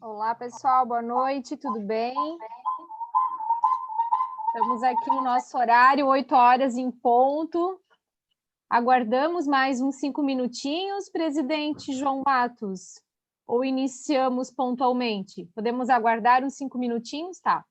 Olá, pessoal, boa noite, tudo bem? Estamos aqui no nosso horário, 8 horas em ponto. Aguardamos mais uns 5 minutinhos, presidente João Matos? Ou iniciamos pontualmente? Podemos aguardar uns 5 minutinhos? Tá.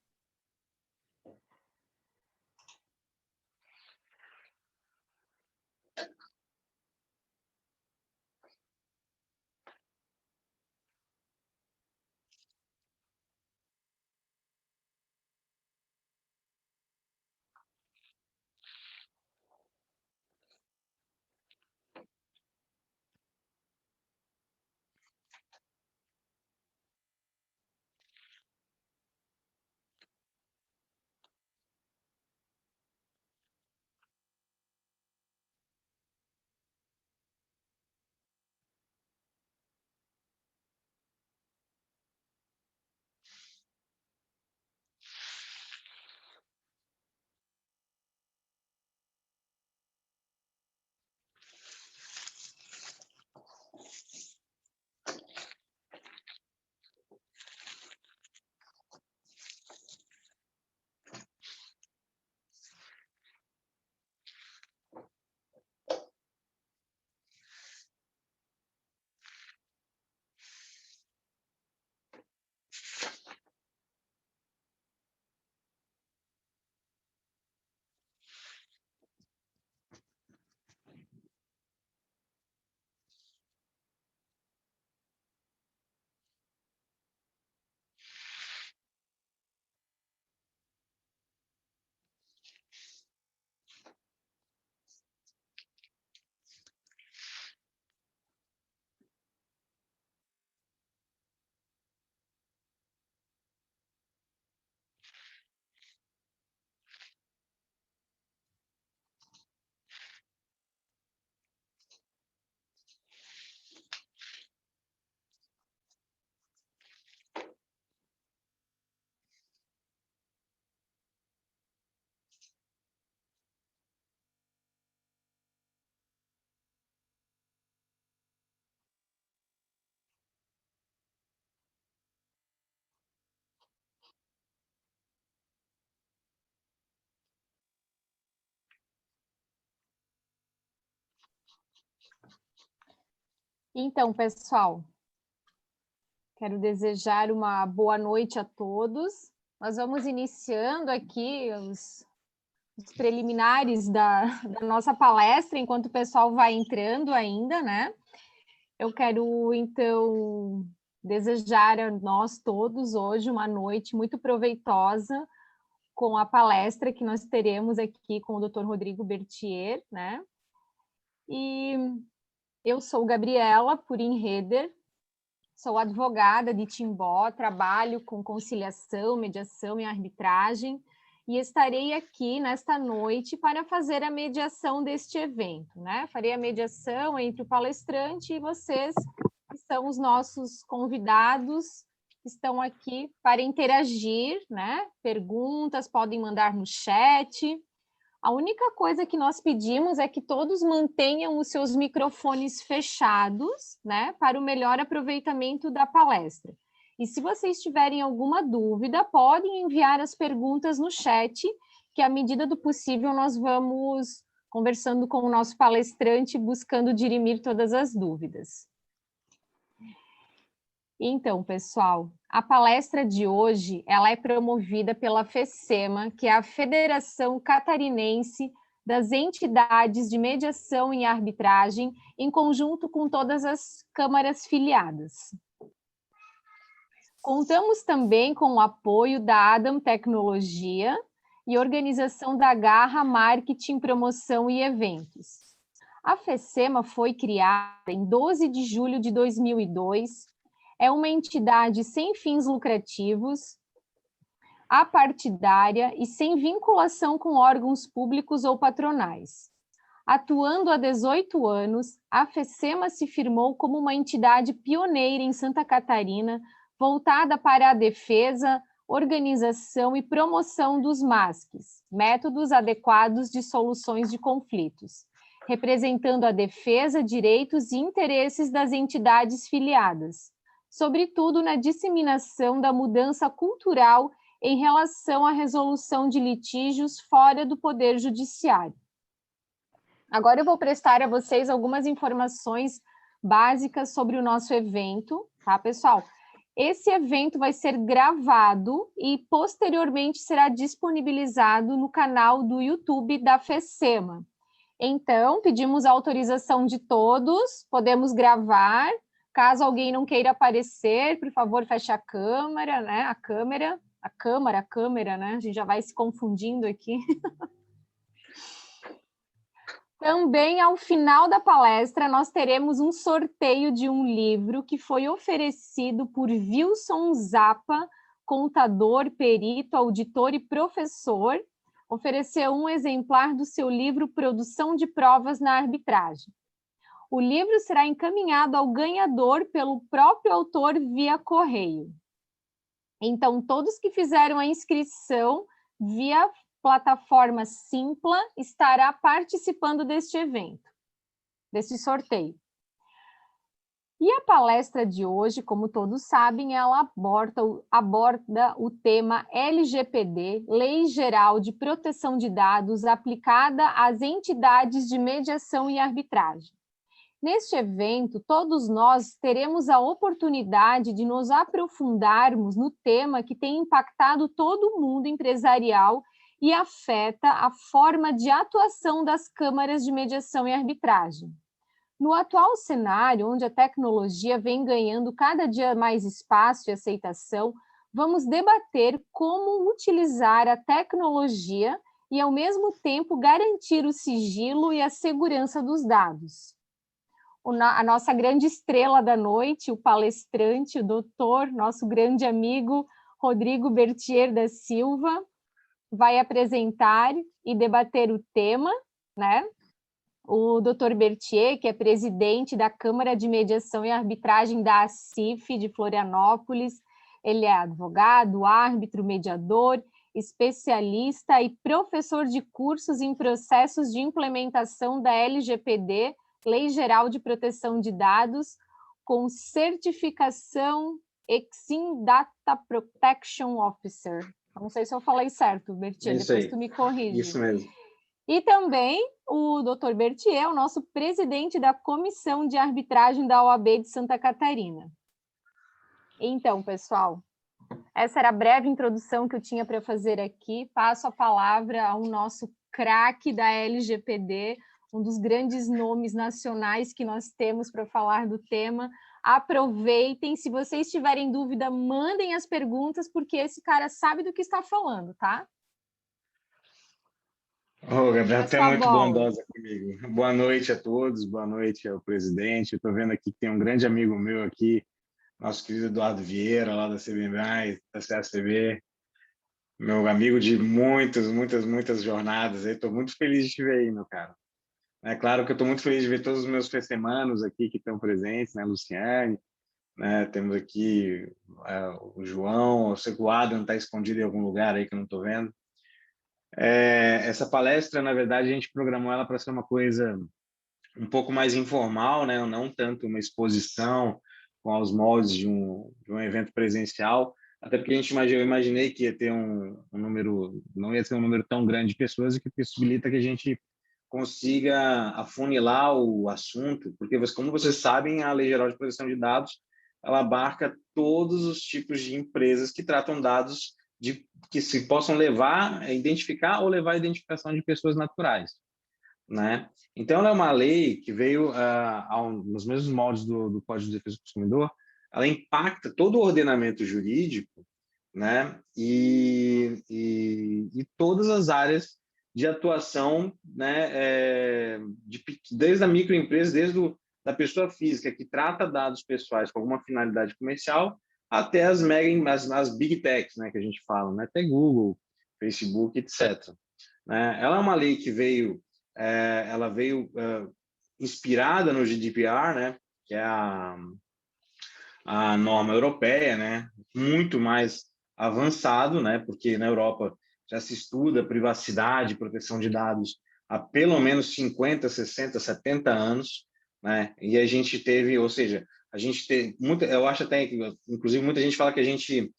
Então, pessoal, quero desejar uma boa noite a todos. Nós vamos iniciando aqui os preliminares da nossa palestra, enquanto o pessoal vai entrando ainda, né? Eu quero, então, desejar a nós todos hoje uma noite muito proveitosa com a palestra que nós teremos aqui com o Dr. Rodrigo Bertier, né? E eu sou Gabriela Purim-Heder, sou advogada de Timbó, trabalho com conciliação, mediação e arbitragem, e estarei aqui nesta noite para fazer a mediação deste evento, né? Farei a mediação entre o palestrante e vocês, que são os nossos convidados, que estão aqui para interagir, né? Perguntas podem mandar no chat. A única coisa que nós pedimos é que todos mantenham os seus microfones fechados, né? Para o melhor aproveitamento da palestra. E se vocês tiverem alguma dúvida, podem enviar as perguntas no chat, que à medida do possível nós vamos conversando com o nosso palestrante, buscando dirimir todas as dúvidas. Então, pessoal, a palestra de hoje ela é promovida pela FECEMA, que é a Federação Catarinense das Entidades de Mediação e Arbitragem, em conjunto com todas as câmaras filiadas. Contamos também com o apoio da Adam Tecnologia e organização da Garra Marketing, Promoção e Eventos. A FECEMA foi criada em 12 de julho de 2002, é uma entidade sem fins lucrativos, apartidária e sem vinculação com órgãos públicos ou patronais. Atuando há 18 anos, a FECEMA se firmou como uma entidade pioneira em Santa Catarina, voltada para a defesa, organização e promoção dos MASCs, métodos adequados de soluções de conflitos, representando a defesa, direitos e interesses das entidades filiadas, sobretudo na disseminação da mudança cultural em relação à resolução de litígios fora do Poder Judiciário. Agora eu vou prestar a vocês algumas informações básicas sobre o nosso evento, tá, pessoal? Esse evento vai ser gravado e posteriormente será disponibilizado no canal do YouTube da FECEMA. Então, pedimos a autorização de todos, podemos gravar. Caso alguém não queira aparecer, por favor, feche a câmera, né? A câmera, né? A gente já vai se confundindo aqui. Também, ao final da palestra, nós teremos um sorteio de um livro que foi oferecido por Wilson Zappa, contador, perito, auditor e professor, ofereceu um exemplar do seu livro Produção de Provas na Arbitragem. O livro será encaminhado ao ganhador pelo próprio autor via correio. Então, todos que fizeram a inscrição via plataforma Simpla estará participando deste evento, deste sorteio. E a palestra de hoje, como todos sabem, ela aborda o tema LGPD, Lei Geral de Proteção de Dados aplicada às entidades de mediação e arbitragem. Neste evento, todos nós teremos a oportunidade de nos aprofundarmos no tema que tem impactado todo o mundo empresarial e afeta a forma de atuação das câmaras de mediação e arbitragem. No atual cenário, onde a tecnologia vem ganhando cada dia mais espaço e aceitação, vamos debater como utilizar a tecnologia e, ao mesmo tempo, garantir o sigilo e a segurança dos dados. A nossa grande estrela da noite, o palestrante, o doutor, nosso grande amigo Rodrigo Bertier da Silva, vai apresentar e debater o tema, né? O doutor Bertier, que é presidente da Câmara de Mediação e Arbitragem da ACIF de Florianópolis, ele é advogado, árbitro, mediador, especialista e professor de cursos em processos de implementação da LGPD, Lei Geral de Proteção de Dados, com certificação Exim Data Protection Officer. Não sei se eu falei certo, Bertier, depois tu me corrige. Isso mesmo. E também o doutor Bertier, o nosso presidente da Comissão de Arbitragem da OAB de Santa Catarina. Então, pessoal, essa era a breve introdução que eu tinha para fazer aqui. Passo a palavra ao nosso craque da LGPD, um dos grandes nomes nacionais que nós temos para falar do tema. Aproveitem, se vocês tiverem dúvida, mandem as perguntas, porque esse cara sabe do que está falando, tá? Ô, Gabriel, até muito bondosa comigo. Boa noite a todos, boa noite ao presidente. Estou vendo aqui que tem um grande amigo meu aqui, nosso querido Eduardo Vieira, lá da CBMI, da CACB, meu amigo de muitas jornadas. Estou muito feliz de te ver aí, meu cara. É claro que eu estou muito feliz de ver todos os meus fecemanos aqui que estão presentes, né, Luciane, né, temos aqui o João, eu sei que o Adam está escondido em algum lugar aí que eu não estou vendo. Essa palestra, na verdade, a gente programou ela para ser uma coisa um pouco mais informal, né, não tanto uma exposição com os moldes de um evento presencial, até porque eu imaginei que ia ter um número, não ia ser um número tão grande de pessoas, e que possibilita que a gente consiga afunilar o assunto, porque, como vocês sabem, a Lei Geral de Proteção de Dados, ela abarca todos os tipos de empresas que tratam dados que se possam levar a identificar ou levar a identificação de pessoas naturais, né? Então, ela é uma lei que veio nos mesmos moldes do Código de Defesa do Consumidor. Ela impacta todo o ordenamento jurídico, né? E todas as áreas de atuação, né? Desde a microempresa, da pessoa física que trata dados pessoais com alguma finalidade comercial, até as big techs, né, que a gente fala, né, até Google, Facebook, etc. Ela é uma lei que veio inspirada no GDPR, né, que é a norma europeia, né, muito mais avançado, né, porque na Europa já se estuda privacidade e proteção de dados há pelo menos 50, 60, 70 anos, né, e a gente teve, ou seja, a gente tem muita, eu acho até que, inclusive, muita gente fala que a gente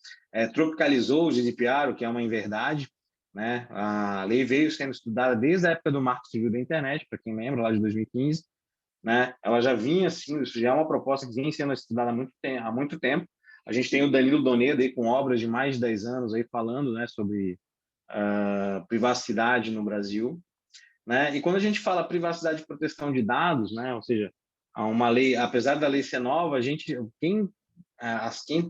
tropicalizou o GDPR, o que é uma inverdade, né? A lei veio sendo estudada desde a época do Marco Civil da Internet, para quem lembra, lá de 2015, né? Ela já vinha assim, isso já é uma proposta que vem sendo estudada há muito tempo. A gente tem o Danilo Donedo aí com obras de mais de 10 anos aí falando, né, sobre privacidade no Brasil, né? E quando a gente fala privacidade e proteção de dados, né, ou seja, há uma lei, apesar da lei ser nova, a gente quem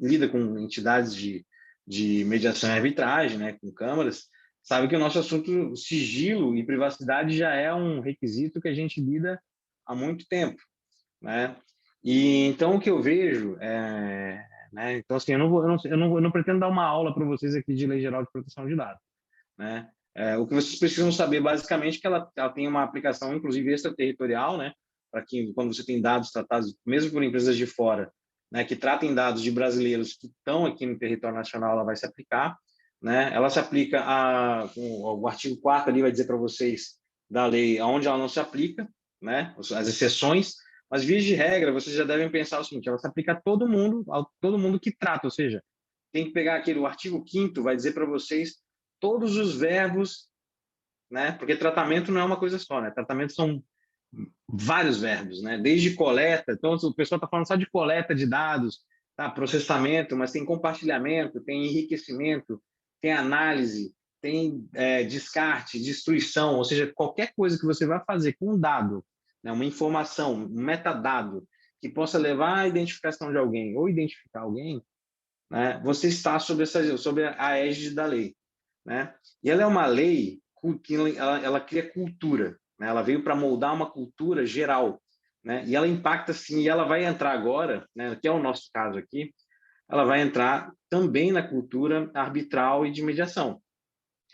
lida com entidades de mediação e arbitragem, né, com câmaras, sabe que o nosso assunto sigilo e privacidade já é um requisito que a gente lida há muito tempo, né? E então o que eu vejo né? Então assim, eu não pretendo dar uma aula para vocês aqui de Lei Geral de Proteção de Dados, né? O que vocês precisam saber basicamente é que ela tem uma aplicação, inclusive extraterritorial, né? Para que quando você tem dados tratados, mesmo por empresas de fora, né, que tratem dados de brasileiros que estão aqui no território nacional, ela vai se aplicar, né? Ela se aplica o artigo 4º ali vai dizer para vocês da lei aonde ela não se aplica, né? As exceções, mas via de regra vocês já devem pensar o seguinte: ela se aplica a todo mundo que trata, ou seja, tem que pegar o artigo 5º vai dizer para vocês todos os verbos, né? Porque tratamento não é uma coisa só, né? Tratamento são vários verbos, né? Desde coleta, então o pessoal está falando só de coleta de dados, tá? Processamento, mas tem compartilhamento, tem enriquecimento, tem análise, tem descarte, destruição, ou seja, qualquer coisa que você vai fazer com um dado, né? Uma informação, um metadado que possa levar à identificação de alguém ou identificar alguém, né? Você está sobre a égide da lei, né? E ela é uma lei que ela cria cultura, né? Ela veio para moldar uma cultura geral, né? E ela impacta sim, e ela vai entrar agora, né, que é o nosso caso aqui, ela vai entrar também na cultura arbitral e de mediação,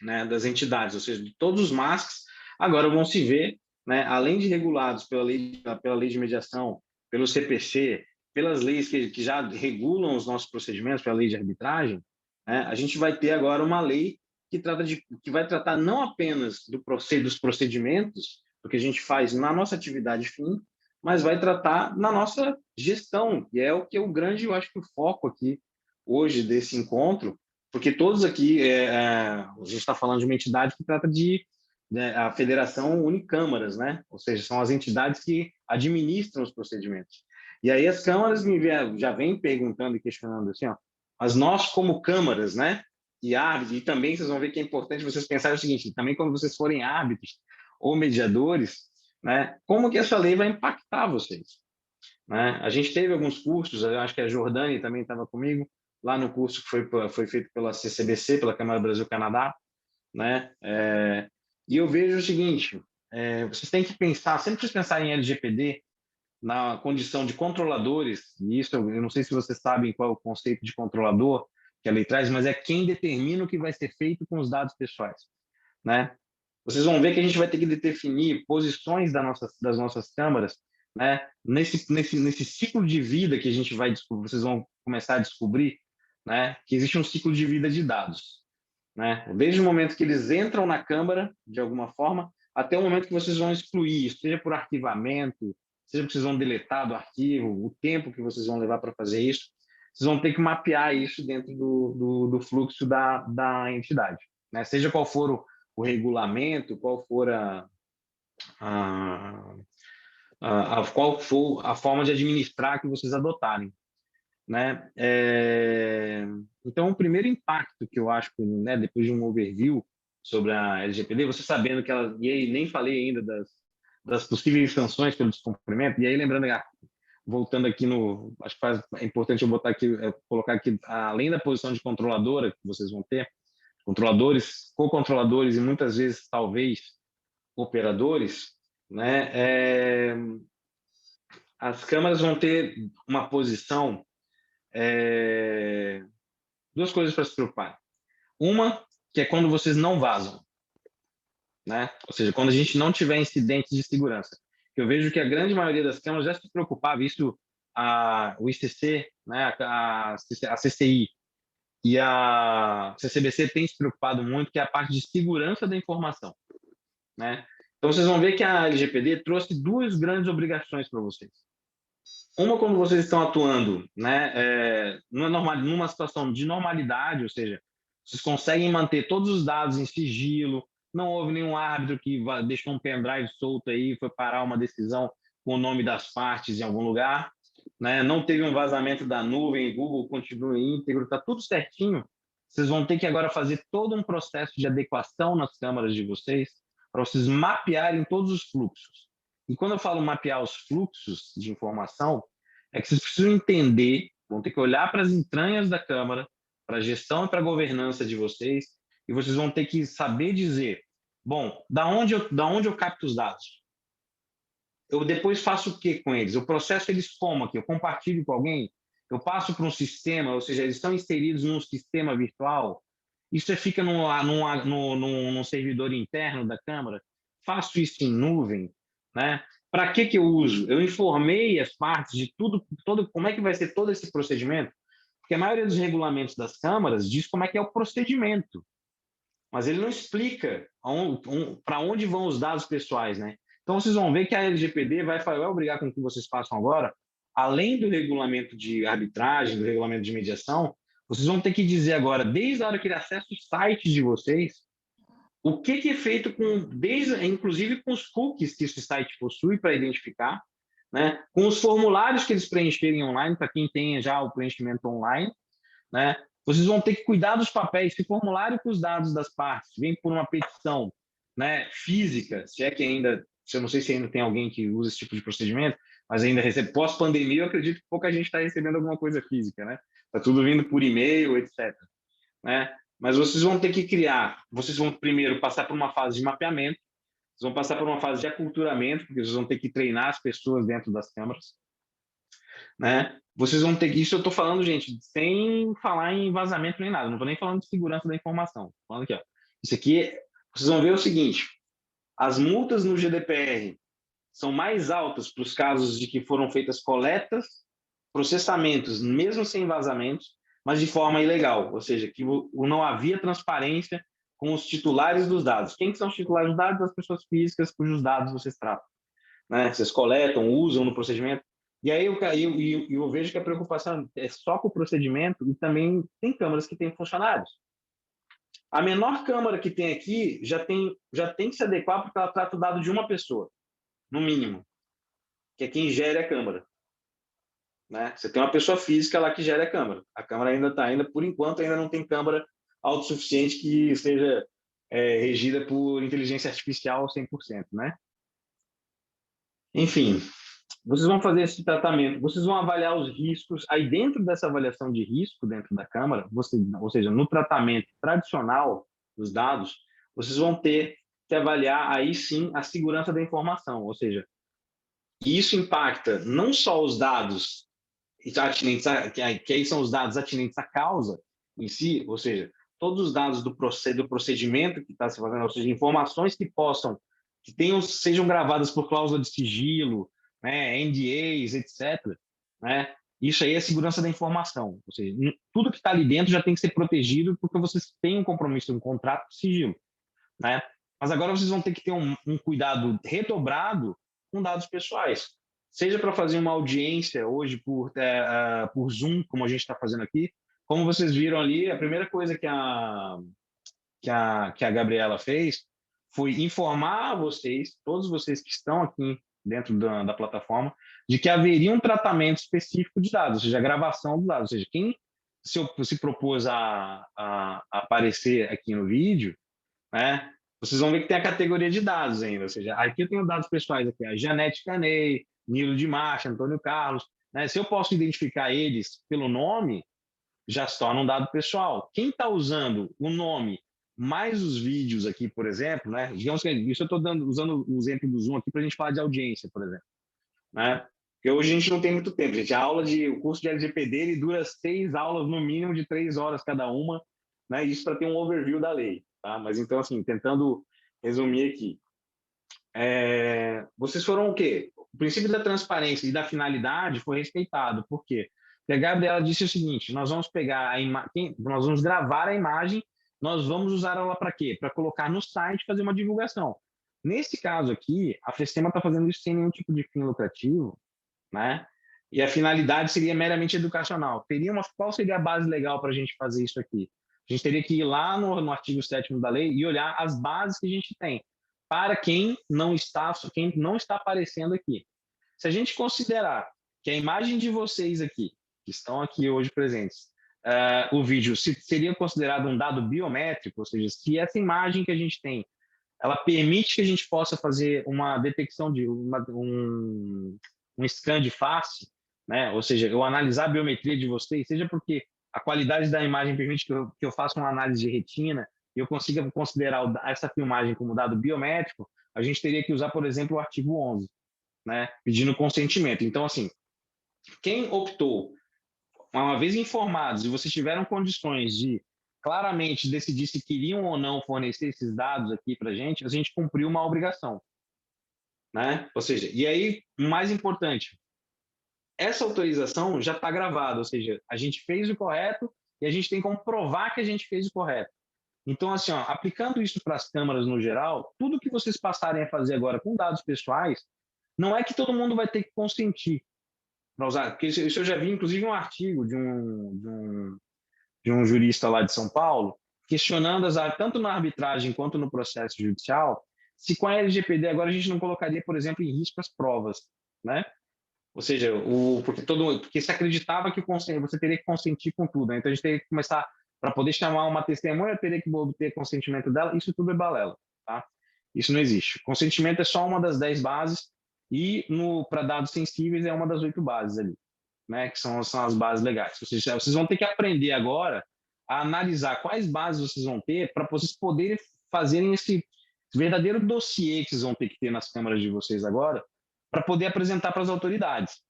né, das entidades, ou seja, de todos os MASCs agora vão se ver, né, além de regulados pela lei de mediação, pelo CPC, pelas leis que já regulam os nossos procedimentos, pela lei de arbitragem, né, a gente vai ter agora uma lei que vai tratar não apenas dos procedimentos, do que a gente faz na nossa atividade fim, mas vai tratar na nossa gestão, que é o grande, eu acho que o foco aqui hoje desse encontro, porque todos aqui, a gente está falando de uma entidade que trata né, a Federação Unicâmaras, né? Ou seja, são as entidades que administram os procedimentos. E aí as câmaras já vêm perguntando e questionando assim, ó, mas nós como câmaras, né? E árbitros, e também vocês vão ver que é importante vocês pensarem o seguinte, também quando vocês forem árbitros ou mediadores, né? Como que essa lei vai impactar vocês? Né? A gente teve alguns cursos, eu acho que a Jordânia também estava comigo, lá no curso que foi feito pela CCBC, pela Câmara Brasil-Canadá, né? E eu vejo o seguinte, vocês têm que pensar, sempre que vocês pensarem em LGPD, na condição de controladores, e isso eu não sei se vocês sabem qual é o conceito de controlador que a lei traz, mas é quem determina o que vai ser feito com os dados pessoais, né? Vocês vão ver que a gente vai ter que definir posições das nossas câmaras, né? Nesse ciclo de vida que a gente vai descobrir, vocês vão começar a descobrir, né? Que existe um ciclo de vida de dados, né? Desde o momento que eles entram na câmara, de alguma forma, até o momento que vocês vão excluir, seja por arquivamento, seja porque vocês vão deletar do arquivo, o tempo que vocês vão levar para fazer isso, vocês vão ter que mapear isso dentro do fluxo da entidade, né? Seja qual for o regulamento, qual for qual for a forma de administrar que vocês adotarem, né? Então, o primeiro impacto que eu acho, né, depois de um overview sobre a LGPD, você sabendo que ela, e aí nem falei ainda das possíveis sanções pelo descumprimento, e aí lembrando, voltando aqui acho que é importante eu botar aqui, colocar aqui, além da posição de controladora que vocês vão ter, controladores, co-controladores e muitas vezes, talvez, operadores, né? As câmaras vão ter uma posição, duas coisas para se preocupar. Uma, que é quando vocês não vazam, né? Ou seja, quando a gente não tiver incidentes de segurança. Eu vejo que a grande maioria das câmaras já se preocupava, isso o ICC, né? a CCI, e a CCBC tem se preocupado muito, que é a parte de segurança da informação, né? Então, vocês vão ver que a LGPD trouxe duas grandes obrigações para vocês. quando vocês estão atuando, né, numa situação de normalidade, ou seja, vocês conseguem manter todos os dados em sigilo, não houve nenhum árbitro que deixou um pendrive solto aí, foi parar uma decisão com o nome das partes em algum lugar, né, não teve um vazamento da nuvem, Google continua íntegro, está tudo certinho. Vocês vão ter que agora fazer todo um processo de adequação nas câmaras de vocês para vocês mapearem todos os fluxos. E quando eu falo mapear os fluxos de informação, é que vocês precisam entender, vão ter que olhar para as entranhas da Câmara, para a gestão e para a governança de vocês, e vocês vão ter que saber dizer, bom, da onde eu capto os dados? Eu depois faço o que com eles? Eu processo eles como aqui? Eu compartilho com alguém? Eu passo para um sistema, ou seja, eles estão inseridos num sistema virtual? Isso fica num servidor interno da Câmara? Faço isso em nuvem? Né? Para que eu uso? Eu informei as partes de como é que vai ser todo esse procedimento? Porque a maioria dos regulamentos das câmaras diz como é que é o procedimento, mas ele não explica para onde vão os dados pessoais, né? Então, vocês vão ver que a LGPD vai obrigar com que vocês façam agora, além do regulamento de arbitragem, do regulamento de mediação, vocês vão ter que dizer agora, desde a hora que ele acessa os sites de vocês, o que é feito inclusive com os cookies que esse site possui para identificar, né? Com os formulários que eles preencherem online, para quem tenha já o preenchimento online, né? Vocês vão ter que cuidar dos papéis, se formulário com os dados das partes vem por uma petição, né, física, se é que ainda, eu não sei se ainda tem alguém que usa esse tipo de procedimento, mas ainda recebe, pós-pandemia, eu acredito que pouca gente está recebendo alguma coisa física, né? Está tudo vindo por e-mail, etc. Né? Mas vocês vão ter que vocês vão primeiro passar por uma fase de mapeamento, vocês vão passar por uma fase de aculturamento, porque vocês vão ter que treinar as pessoas dentro das câmaras, né? Vocês vão ter isso eu estou falando, gente, sem falar em vazamento nem nada, não estou nem falando de segurança da informação. Tô falando aqui, ó. Isso aqui, vocês vão ver o seguinte: as multas no GDPR são mais altas para os casos de que foram feitas coletas, processamentos, mesmo sem vazamentos, mas de forma ilegal, ou seja, que não havia transparência com os titulares dos dados. Quem que são os titulares dos dados? As pessoas físicas cujos dados vocês tratam, né? Vocês coletam, usam no procedimento. E aí eu vejo que a preocupação é só com o procedimento, e também tem câmaras que têm funcionários. A menor câmara que tem aqui já tem que se adequar porque ela trata o dado de uma pessoa, no mínimo, que é quem gere a câmara. Né? Você tem uma pessoa física lá que gere a câmara. A câmara por enquanto, ainda não tem câmara autossuficiente que seja regida por inteligência artificial 100%, né? Enfim, vocês vão fazer esse tratamento, vocês vão avaliar os riscos, aí dentro dessa avaliação de risco dentro da Câmara, ou seja, no tratamento tradicional dos dados, vocês vão ter que avaliar aí sim a segurança da informação, ou seja, isso impacta não só os dados atinentes, que aí são os dados atinentes à causa em si, ou seja, todos os dados do procedimento que está se fazendo, ou seja, informações sejam gravadas por cláusula de sigilo, né, NDAs, etc. Né? Isso aí é segurança da informação. Ou seja, tudo que está ali dentro já tem que ser protegido porque vocês têm um compromisso, um contrato de sigilo. Né? Mas agora vocês vão ter que ter um cuidado redobrado com dados pessoais. Seja para fazer uma audiência hoje por Zoom, como a gente está fazendo aqui, como vocês viram ali, a primeira coisa que a Gabriela fez foi informar vocês, todos vocês que estão aqui dentro da plataforma, de que haveria um tratamento específico de dados, ou seja, a gravação dos dados. Ou seja, quem se propôs a aparecer aqui no vídeo, né, vocês vão ver que tem a categoria de dados ainda. Ou seja, aqui eu tenho dados pessoais, aqui, a Janete Canei, Nilo de Marcha, Antônio Carlos. Né, se eu posso identificar eles pelo nome, já se torna um dado pessoal. Quem está usando o nome mais os vídeos aqui, por exemplo, né? Digamos que isso eu estou usando o exemplo do Zoom aqui para a gente falar de audiência, por exemplo. Né? Porque hoje a gente não tem muito tempo, gente. O curso de LGPD ele dura 6 aulas, no mínimo, de 3 horas cada uma, né? Isso para ter um overview da lei. Tá? Mas então, assim, tentando resumir aqui. Vocês foram o quê? O princípio da transparência e da finalidade foi respeitado. Por quê? Porque a Gabriela disse o seguinte: nós vamos pegar nós vamos gravar a imagem, nós vamos usar ela para quê? Para colocar no site e fazer uma divulgação. Nesse caso aqui, a Festema está fazendo isso sem nenhum tipo de fim lucrativo, né? E a finalidade seria meramente educacional. Qual seria a base legal para a gente fazer isso aqui? A gente teria que ir lá no artigo 7º da lei e olhar as bases que a gente tem para quem não está aparecendo aqui. Se a gente considerar que a imagem de vocês aqui, que estão aqui hoje presentes, o vídeo seria considerado um dado biométrico, ou seja, se essa imagem que a gente tem, ela permite que a gente possa fazer uma detecção de um scan de face, né? Ou seja, eu analisar a biometria de vocês, seja porque a qualidade da imagem permite que eu faça uma análise de retina e eu consiga considerar essa filmagem como dado biométrico, a gente teria que usar, por exemplo, o artigo 11, né? Pedindo consentimento. Então, assim, quem optou, uma vez informados, e vocês tiveram condições de claramente decidir se queriam ou não fornecer esses dados aqui para a gente cumpriu uma obrigação, né? Ou seja, e aí, o mais importante, essa autorização já está gravada, ou seja, a gente fez o correto e a gente tem como provar que a gente fez o correto. Então, assim, ó, aplicando isso para as câmaras no geral, tudo que vocês passarem a fazer agora com dados pessoais, não é que todo mundo vai ter que consentir para usar, porque isso eu já vi, inclusive, um artigo de um jurista lá de São Paulo, questionando, tanto na arbitragem quanto no processo judicial, se com a LGPD agora a gente não colocaria, por exemplo, em risco as provas, né? Ou seja, porque se acreditava que você teria que consentir com tudo, né? Então a gente teria que começar, para poder chamar uma testemunha, teria que obter consentimento dela, isso tudo é balela, tá? Isso não existe. Consentimento é só uma das 10 bases e para dados sensíveis é uma das 8 bases ali, né? Que são as bases legais. Ou seja, vocês vão ter que aprender agora a analisar quais bases vocês vão ter para vocês poderem fazerem esse verdadeiro dossiê que vocês vão ter que ter nas câmaras de vocês agora, para poder apresentar para as autoridades.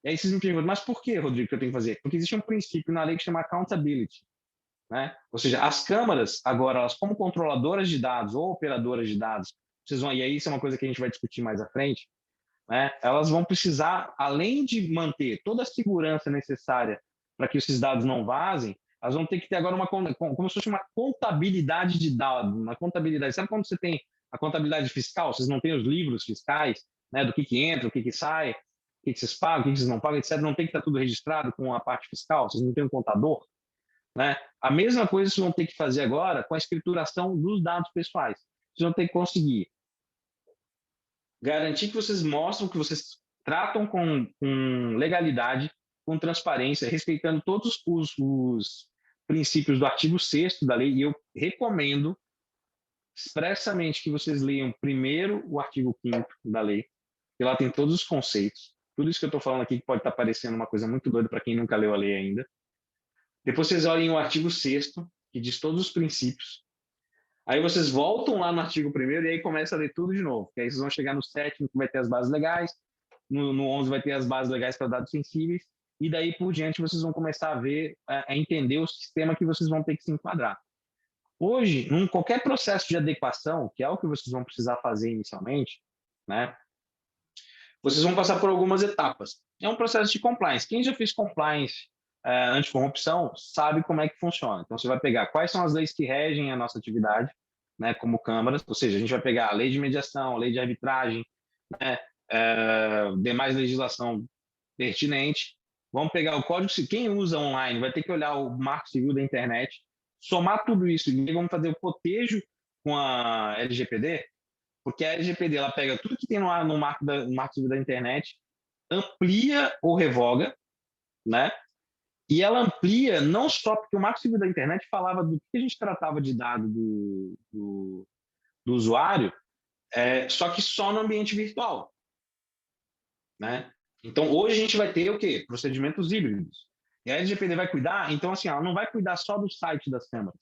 E aí vocês me perguntam, mas por que, Rodrigo, que eu tenho que fazer? Porque existe um princípio na lei que chama accountability, né? Ou seja, as câmaras, agora, elas como controladoras de dados ou operadoras de dados, e aí isso é uma coisa que a gente vai discutir mais à frente, né? Elas vão precisar, além de manter toda a segurança necessária para que esses dados não vazem, elas vão ter que ter agora como se fosse uma contabilidade de dados, uma contabilidade. Sabe quando você tem a contabilidade fiscal? Vocês não têm os livros fiscais, né, do que entra, o que sai, o que vocês pagam, o que vocês não pagam, etc. Não tem que estar tudo registrado com a parte fiscal, vocês não têm um contador, né? A mesma coisa vocês vão ter que fazer agora com a escrituração dos dados pessoais. Vocês vão ter que conseguir garantir que vocês mostram que vocês tratam com legalidade, com transparência, respeitando todos os princípios do artigo 6º da lei, e eu recomendo expressamente que vocês leiam primeiro o artigo 5º da lei, que lá tem todos os conceitos. Tudo isso que eu estou falando aqui que pode estar parecendo uma coisa muito doida para quem nunca leu a lei ainda. Depois vocês olhem o artigo 6º, que diz todos os princípios. Aí vocês voltam lá no artigo 1º e aí começa a ler tudo de novo. Que aí vocês vão chegar no 7º, que vai ter as bases legais, no 11 vai ter as bases legais para dados sensíveis, e daí por diante vocês vão começar a ver, a entender o sistema que vocês vão ter que se enquadrar. Hoje, em qualquer processo de adequação, que é o que vocês vão precisar fazer inicialmente, né? Vocês vão passar por algumas etapas. É um processo de compliance. Quem já fez compliance anticorrupção sabe como é que funciona. Então, você vai pegar quais são as leis que regem a nossa atividade, né, como câmaras, ou seja, a gente vai pegar a lei de mediação, a lei de arbitragem, né, demais legislação pertinente. Vamos pegar o código, quem usa online vai ter que olhar o marco civil da internet, somar tudo isso e vamos fazer o cotejo com a LGPD, porque a LGPD ela pega tudo que tem no marco civil da internet, amplia ou revoga, né? E ela amplia não só porque o marco civil da internet falava do que a gente tratava de dado do usuário, só que só no ambiente virtual, né? Então, hoje a gente vai ter o quê? Procedimentos híbridos. E a LGPD vai cuidar, então, assim, ela não vai cuidar só do site das câmaras.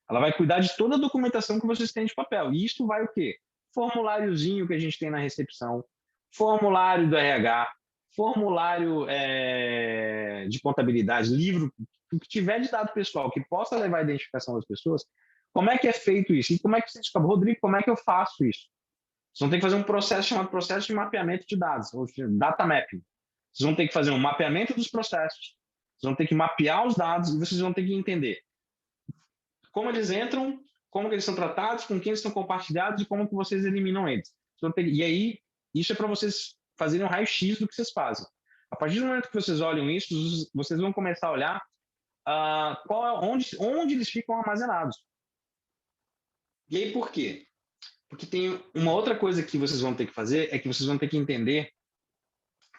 Ela vai cuidar de toda a documentação que vocês têm de papel. E isso vai o quê? Formuláriozinho que a gente tem na recepção, formulário do RH, formulário de contabilidade, livro, o que tiver de dado pessoal que possa levar a identificação das pessoas, como é que é feito isso? E como é que você descobre? Rodrigo, como é que eu faço isso? Vocês vão ter que fazer um processo chamado processo de mapeamento de dados, ou data mapping. Vocês vão ter que fazer um mapeamento dos processos, vocês vão ter que mapear os dados e vocês vão ter que entender como eles entram, como eles são tratados, com quem eles estão compartilhados e como que vocês eliminam eles. E aí, isso é para vocês fazerem um raio-x do que vocês fazem. A partir do momento que vocês olham isso, vocês vão começar a olhar onde eles ficam armazenados. E aí, por quê? Porque tem uma outra coisa que vocês vão ter que fazer, é que vocês vão ter que entender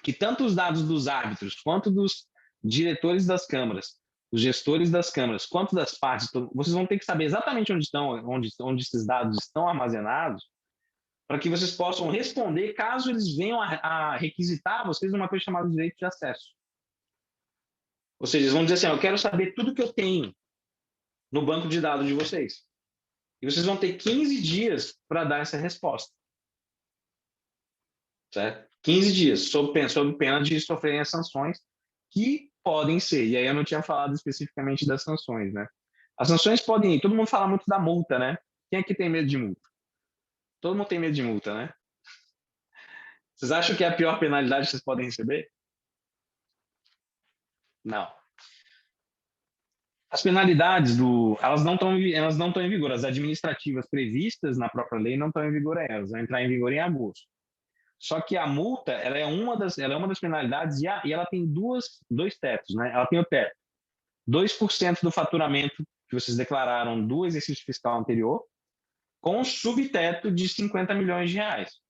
que tanto os dados dos árbitros, quanto dos diretores das câmaras, os gestores das câmaras, quanto das partes, vocês vão ter que saber exatamente onde esses dados estão armazenados, para que vocês possam responder caso eles venham a requisitar vocês uma coisa chamada direito de acesso. Ou seja, eles vão dizer assim, eu quero saber tudo que eu tenho no banco de dados de vocês. E vocês vão ter 15 dias para dar essa resposta. Certo? 15 dias, sob pena de sofrerem as sanções, que podem ser, e aí eu não tinha falado especificamente das sanções, né? As sanções podem ir, todo mundo fala muito da multa, né? Quem aqui tem medo de multa? Todo mundo tem medo de multa, né? Vocês acham que é a pior penalidade que vocês podem receber? Não. As penalidades, elas não estão em vigor. As administrativas previstas na própria lei não estão em vigor, elas vão entrar em vigor em agosto. Só que a multa, ela é uma das penalidades e ela tem dois tetos, né? Ela tem o teto 2% do faturamento que vocês declararam do exercício fiscal anterior, com um subteto de 50 milhões de reais.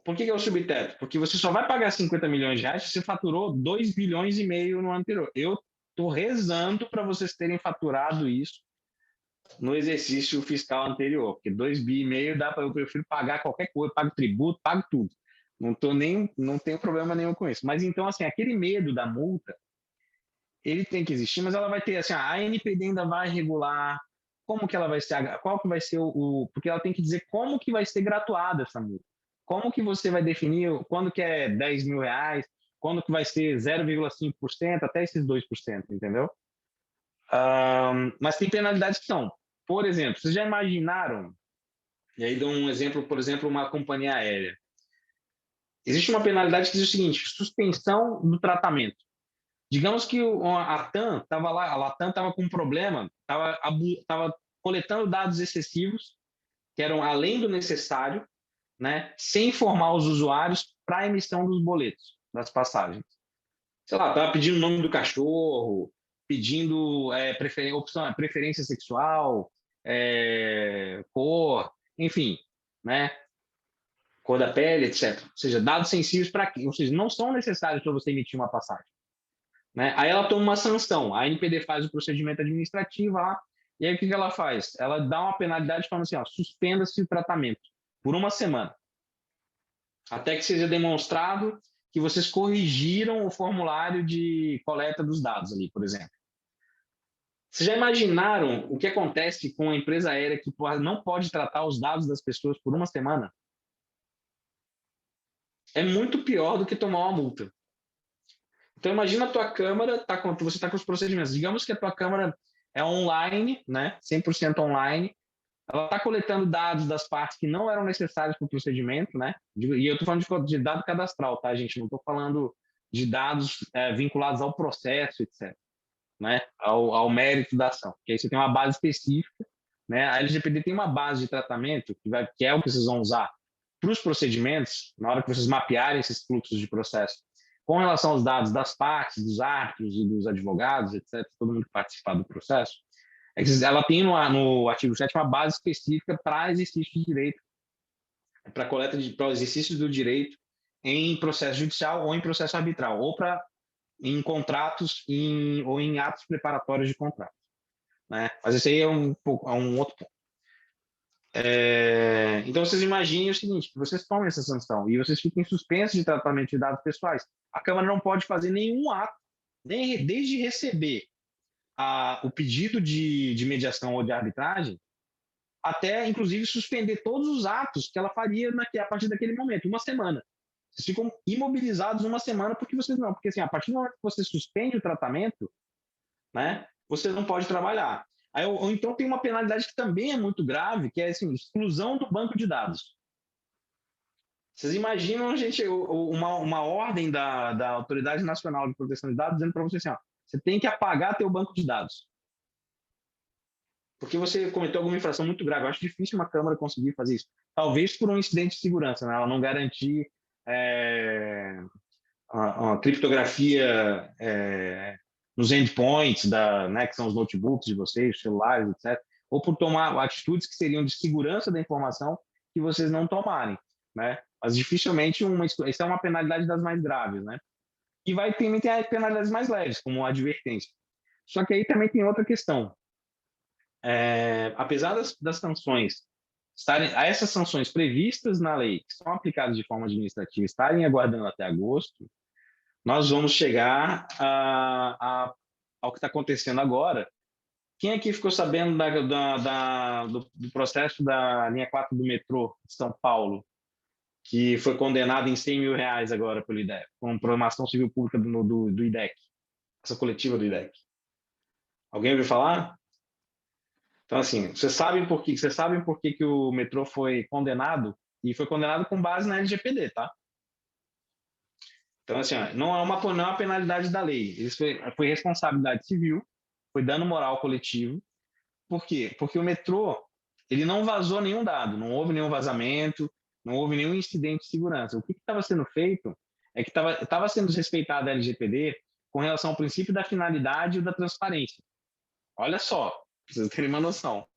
Por que é o subteto? Porque você só vai pagar 50 milhões de reais se você faturou 2 bilhões e meio no ano anterior. Eu estou rezando para vocês terem faturado isso no exercício fiscal anterior, porque 2,5 bi eu prefiro pagar qualquer coisa, pago tributo, pago tudo. Não tenho problema nenhum com isso. Mas então, assim, aquele medo da multa, ele tem que existir, mas ela vai ter, assim, a ANPD ainda vai regular como que ela vai ser, qual que vai ser porque ela tem que dizer como que vai ser gratuada essa multa. Como que você vai definir quando que é 10 mil reais, quando que vai ser 0,5%, até esses 2%, entendeu? Mas tem penalidades que são, por exemplo, vocês já imaginaram, e aí dou um exemplo, por exemplo, uma companhia aérea. Existe uma penalidade que diz o seguinte, suspensão do tratamento. Digamos que a TAM estava lá, a Latam estava com um problema, estava coletando dados excessivos, que eram além do necessário, né, sem informar os usuários para a emissão dos boletos, das passagens. Sei lá, estava pedindo o nome do cachorro, pedindo preferência sexual, cor, enfim, né, cor da pele, etc. Ou seja, dados sensíveis para quê? Ou seja, não são necessários para você emitir uma passagem. Né? Aí ela toma uma sanção, a ANPD faz o procedimento administrativo lá, e aí o que ela faz? Ela dá uma penalidade falando assim, suspenda-se o tratamento por 1 semana, até que seja demonstrado que vocês corrigiram o formulário de coleta dos dados ali, por exemplo. Vocês já imaginaram o que acontece com a empresa aérea que não pode tratar os dados das pessoas por 1 semana? É muito pior do que tomar uma multa. Então, imagina a tua câmara, você está com os procedimentos. Digamos que a tua câmara é online, né? 100% online. Ela está coletando dados das partes que não eram necessárias para o procedimento, né? E eu estou falando de dado cadastral, tá, gente? Não estou falando de dados vinculados ao processo, etc. Né? Ao mérito da ação. Porque aí você tem uma base específica, né? A LGPD tem uma base de tratamento, que é o que vocês vão usar para os procedimentos, na hora que vocês mapearem esses fluxos de processo, com relação aos dados das partes, dos árbitros e dos advogados, etc., todo mundo que participar do processo, ela tem no artigo 7 uma base específica para exercício de direito, para coleta para o exercício do direito em processo judicial ou em processo arbitral, ou em contratos ou em atos preparatórios de contrato. Né? Mas esse aí é um outro ponto. Então, vocês imaginem o seguinte, que vocês tomem essa sanção e vocês fiquem suspensos de tratamento de dados pessoais. A Câmara não pode fazer nenhum ato, desde receber o pedido de mediação ou de arbitragem, até, inclusive, suspender todos os atos que ela faria a partir daquele momento, 1 semana. Vocês ficam imobilizados 1 semana porque vocês não. Porque, assim, a partir do momento que você suspende o tratamento, né, você não pode trabalhar. Ou então tem uma penalidade que também é muito grave, que é assim, exclusão do banco de dados. Vocês imaginam, gente, uma ordem da Autoridade Nacional de Proteção de Dados dizendo para você assim, você tem que apagar teu banco de dados. Porque você cometeu alguma infração muito grave. Eu acho difícil uma Câmara conseguir fazer isso. Talvez por um incidente de segurança, né? Ela não garantir uma criptografia nos endpoints, né, que são os notebooks de vocês, os celulares, etc., ou por tomar atitudes que seriam de segurança da informação que vocês não tomarem, né? Mas dificilmente isso é uma penalidade das mais graves, né? E também ter as penalidades mais leves, como a advertência. Só que aí também tem outra questão. Apesar das sanções essas sanções previstas na lei, que são aplicadas de forma administrativa, estarem aguardando até agosto, nós vamos chegar ao que está acontecendo agora. Quem aqui ficou sabendo do processo da linha 4 do metrô de São Paulo, que foi condenado em R$100 mil agora pelo IDEC, por uma ação civil pública do IDEC, essa coletiva do IDEC? Alguém ouviu falar? Então, assim, vocês sabem por que o metrô foi condenado? E foi condenado com base na LGPD, tá? Então, assim, não é uma penalidade da lei. Isso foi responsabilidade civil, foi dano moral coletivo. Por quê? Porque o metrô, ele não vazou nenhum dado, não houve nenhum vazamento, não houve nenhum incidente de segurança. O que estava sendo feito é que estava sendo respeitada a LGPD com relação ao princípio da finalidade e da transparência. Olha só, pra vocês terem uma noção.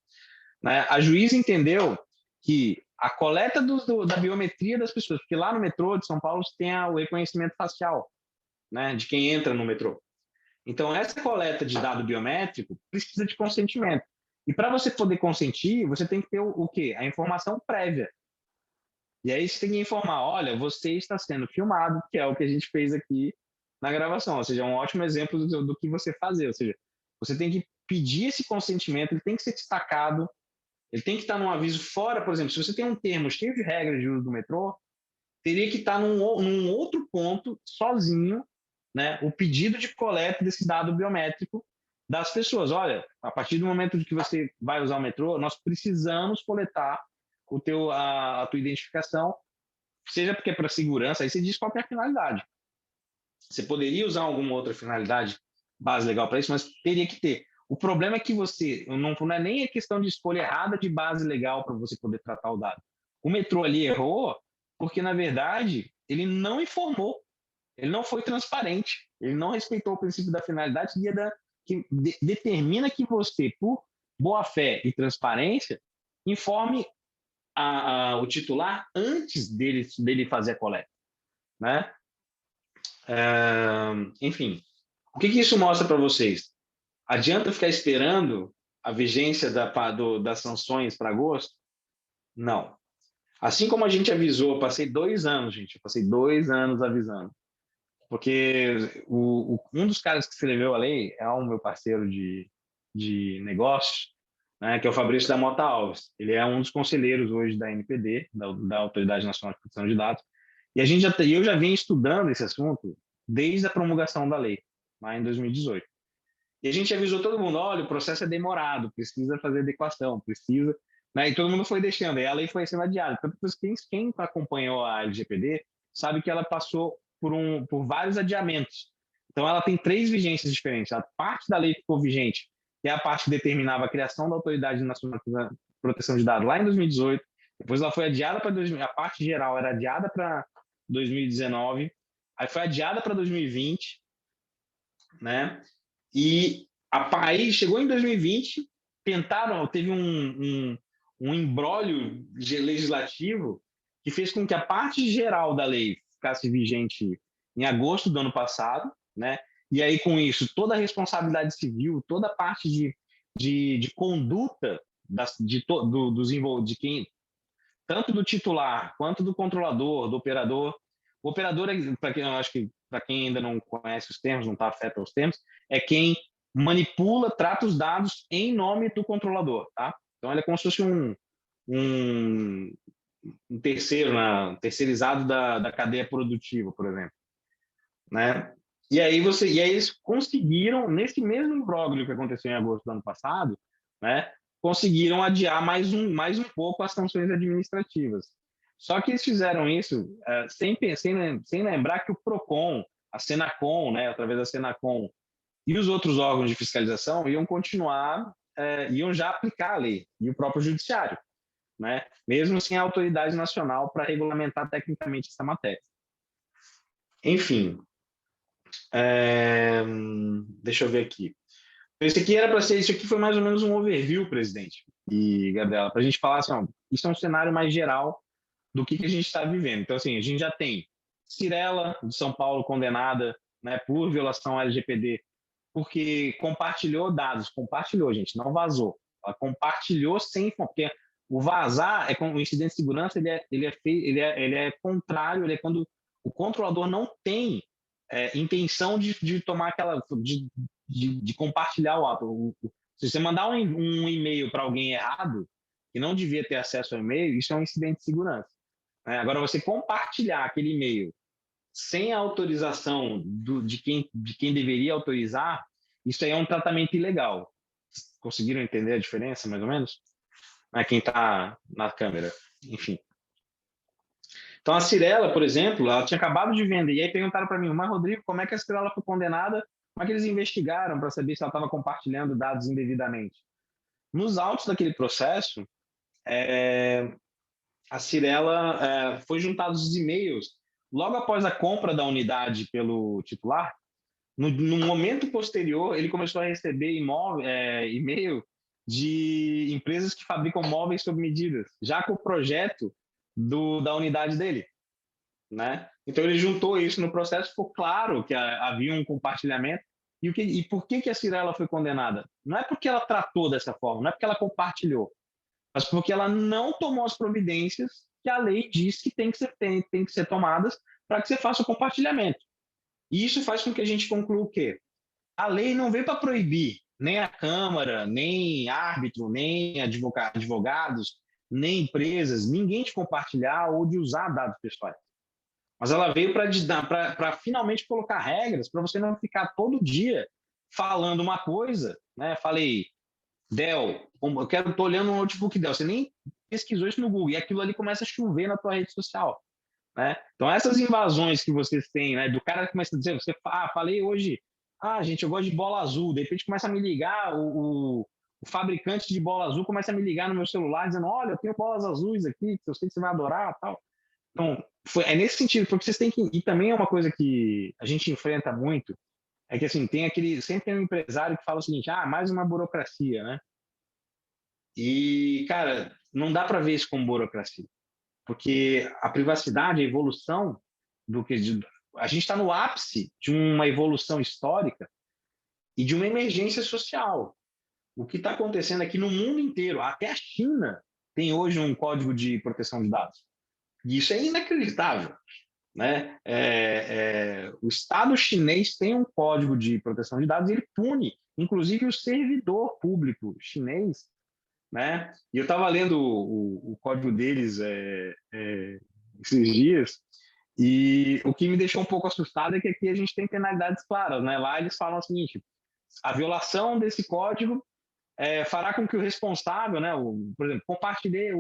Né? A juíza entendeu que a coleta da biometria das pessoas, porque lá no metrô de São Paulo tem o reconhecimento facial, né, de quem entra no metrô. Então, essa coleta de dado biométrico precisa de consentimento. E para você poder consentir, você tem que ter o quê? A informação prévia. E aí você tem que informar, olha, você está sendo filmado, que é o que a gente fez aqui na gravação. Ou seja, é um ótimo exemplo do que você fazer. Ou seja, você tem que pedir esse consentimento, ele tem que ser destacado, ele tem que estar num aviso fora, por exemplo, se você tem um termo cheio de regras de uso do metrô, teria que estar num outro ponto, sozinho, né, o pedido de coleta desse dado biométrico das pessoas. Olha, a partir do momento que você vai usar o metrô, nós precisamos coletar a tua identificação, seja porque é para segurança, aí você diz qual é a finalidade. Você poderia usar alguma outra finalidade, base legal para isso, mas teria que ter. O problema é que não é nem a questão de escolha errada de base legal para você poder tratar o dado. O metrô ali errou porque, na verdade, ele não informou, ele não foi transparente, ele não respeitou o princípio da finalidade que determina que você, por boa-fé e transparência, informe o titular antes dele fazer a coleta, né? Enfim, o que isso mostra para vocês? Adianta ficar esperando a vigência das sanções para agosto? Não. Assim como a gente avisou, passei 2 anos, gente, avisando. Porque um dos caras que escreveu a lei é o meu parceiro de negócio, né, que é o Fabrício da Mota Alves. Ele é um dos conselheiros hoje da NPD, da Autoridade Nacional de Proteção de Dados. E eu já vim estudando esse assunto desde a promulgação da lei, lá em 2018. E a gente avisou todo mundo, olha, o processo é demorado, precisa fazer adequação, precisa... Né? E todo mundo foi deixando, aí a lei foi sendo adiada. Então, quem acompanhou a LGPD sabe que ela passou por vários adiamentos. Então, ela tem 3 vigências diferentes. A parte da lei que ficou vigente, que é a parte que determinava a criação da Autoridade Nacional de Proteção de Dados lá em 2018, depois ela foi adiada para 2000, a parte geral era adiada para 2019, aí foi adiada para 2020, né? E aí chegou em 2020, teve um imbróglio legislativo que fez com que a parte geral da lei ficasse vigente em agosto do ano passado, né? E aí, com isso, toda a responsabilidade civil, toda a parte de conduta de quem, tanto do titular quanto do controlador, do operador. O operador, para quem ainda não conhece os termos, não está afeto aos termos, é quem manipula, trata os dados em nome do controlador, tá? Então, ele é como se fosse um terceirizado da cadeia produtiva, por exemplo, né? E aí eles conseguiram, nesse mesmo imbróglio que aconteceu em agosto do ano passado, né, conseguiram adiar mais um pouco as sanções administrativas. Só que eles fizeram isso sem lembrar que o PROCON, a Senacom, né, através da Senacom, e os outros órgãos de fiscalização iam continuar, iam já aplicar a lei, e o próprio judiciário, né, mesmo sem a autoridade nacional para regulamentar tecnicamente essa matéria. Enfim, Deixa eu ver aqui. Esse aqui era para ser, isso aqui foi mais ou menos um overview, presidente e Gabriela, para a gente falar assim, ó, isso é um cenário mais geral do que a gente está vivendo. Então, assim, a gente já tem Cirela, de São Paulo, condenada, né, por violação ao LGPD, porque compartilhou dados, compartilhou, gente, não vazou. Ela compartilhou sem, porque o vazar, o incidente de segurança, ele é contrário, ele é quando o controlador não tem intenção de tomar aquela, de compartilhar o ato. Se você mandar um e-mail para alguém errado, que não devia ter acesso ao e-mail, isso é um incidente de segurança. Né? Agora, você compartilhar aquele e-mail sem a autorização de quem deveria autorizar, isso aí é um tratamento ilegal. Conseguiram entender a diferença, mais ou menos? Quem está na câmera, enfim. Então, a Cirela, por exemplo, ela tinha acabado de vender, e aí perguntaram para mim, mas Rodrigo, como é que a Cirela foi condenada? Como é que eles investigaram para saber se ela estava compartilhando dados indevidamente? Nos autos daquele processo, a Cirela foi juntados os e-mails logo após a compra da unidade pelo titular. No momento posterior, ele começou a receber e-mail de empresas que fabricam móveis sob medidas, já com o projeto da unidade dele. Né? Então, ele juntou isso no processo, ficou claro que havia um compartilhamento. E por que a Cirela foi condenada? Não é porque ela tratou dessa forma, não é porque ela compartilhou, mas porque ela não tomou as providências que a lei diz que tem que ser tomadas para que você faça o compartilhamento. E isso faz com que a gente conclua o quê? A lei não veio para proibir nem a Câmara, nem árbitro, nem advogados, nem empresas, ninguém de compartilhar ou de usar dados pessoais. Mas ela veio para finalmente colocar regras para você não ficar todo dia falando uma coisa, né? Falei, Dell, tô olhando o notebook Dell, você nem pesquisou isso no Google, e aquilo ali começa a chover na tua rede social. Né? Então, essas invasões que vocês têm, né, do cara que começa a dizer, falei hoje, gente, eu gosto de bola azul, de repente começa a me ligar, o fabricante de bola azul começa a me ligar no meu celular, dizendo, olha, eu tenho bolas azuis aqui, que eu sei que você vai adorar, tal. Então, é nesse sentido, porque vocês têm que, e também é uma coisa que a gente enfrenta muito, é que assim, sempre tem um empresário que fala o seguinte, mais uma burocracia, né? E, cara, não dá para ver isso como burocracia. Porque a privacidade, a evolução a gente está no ápice de uma evolução histórica e de uma emergência social. O que está acontecendo aqui no mundo inteiro, até a China tem hoje um código de proteção de dados. E isso é inacreditável. Né? O Estado chinês tem um código de proteção de dados e ele pune, inclusive, o servidor público chinês. Né? E eu estava lendo o código deles esses dias, e o que me deixou um pouco assustado é que aqui a gente tem penalidades claras. Né? Lá eles falam o seguinte, a violação desse código fará com que o responsável, né, por exemplo, compartilhe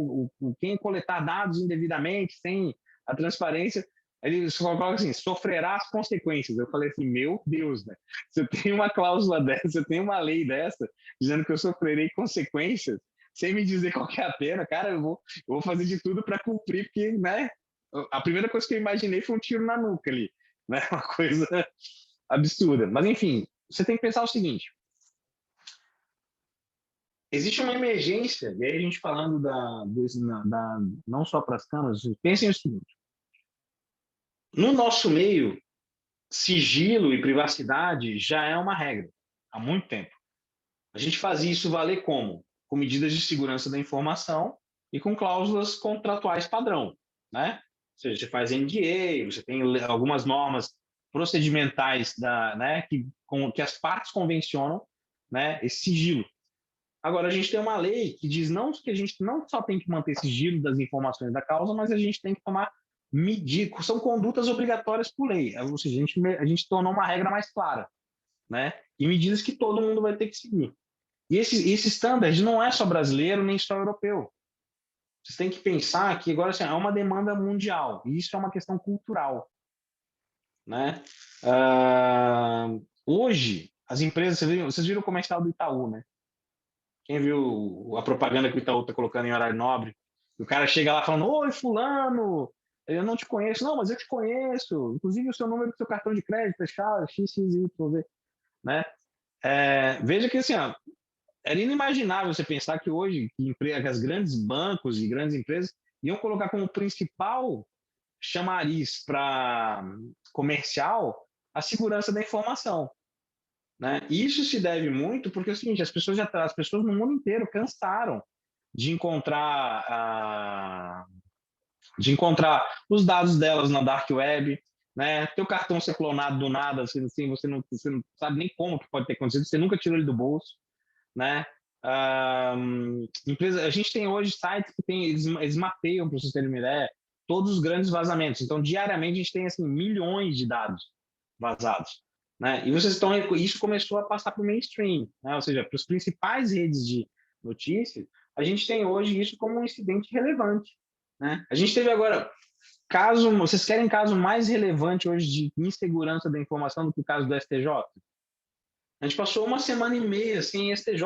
quem coletar dados indevidamente, sem a transparência, eles colocam assim, sofrerá as consequências. Eu falei assim, meu Deus, né? Você tem uma cláusula dessa, você tem uma lei dessa, dizendo que eu sofrerei consequências, sem me dizer qual que é a pena, cara, eu vou fazer de tudo para cumprir, porque, né, a primeira coisa que eu imaginei foi um tiro na nuca ali, né? Uma coisa absurda. Mas, enfim, você tem que pensar o seguinte, existe uma emergência, e aí a gente falando não só para as câmaras, pensem o seguinte, no nosso meio, sigilo e privacidade já é uma regra, há muito tempo. A gente fazia isso valer como? Com medidas de segurança da informação e com cláusulas contratuais padrão, né? Ou seja, você faz NDA, você tem algumas normas procedimentais né, que as partes convencionam, né, esse sigilo. Agora, a gente tem uma lei que diz que a gente não só tem que manter sigilo das informações da causa, mas a gente tem que tomar medidas, são condutas obrigatórias por lei. Ou seja, a gente tornou uma regra mais clara, né? E medidas que todo mundo vai ter que seguir. E esse standard não é só brasileiro nem só europeu. Vocês têm que pensar que agora assim, é uma demanda mundial, e isso é uma questão cultural. Né? Hoje, as empresas, vocês viram o comercial do Itaú, né? Quem viu a propaganda que o Itaú está colocando em horário nobre? O cara chega lá falando, oi, fulano, Eu não te conheço. Não, mas eu te conheço. Inclusive, o seu número do seu cartão de crédito é XXY, né? Veja que, assim, ó, era inimaginável você pensar que hoje que as grandes bancos e grandes empresas iam colocar como principal chamariz para comercial a segurança da informação, né? Isso se deve muito porque é o seguinte, as pessoas no mundo inteiro cansaram de encontrar os dados delas na dark web, né? Teu cartão ser clonado do nada, assim, você não sabe nem como que pode ter acontecido, você nunca tirou ele do bolso, né? A gente tem hoje sites que eles mapeiam, para vocês terem uma ideia, todos os grandes vazamentos. Então, diariamente, a gente tem assim, milhões de dados vazados, né? E isso começou a passar para o mainstream, né? Ou seja, para as principais redes de notícias, a gente tem hoje isso como um incidente relevante, né? A gente teve agora vocês querem caso mais relevante hoje de insegurança da informação do que o caso do STJ? A gente passou uma semana e meia sem STJ,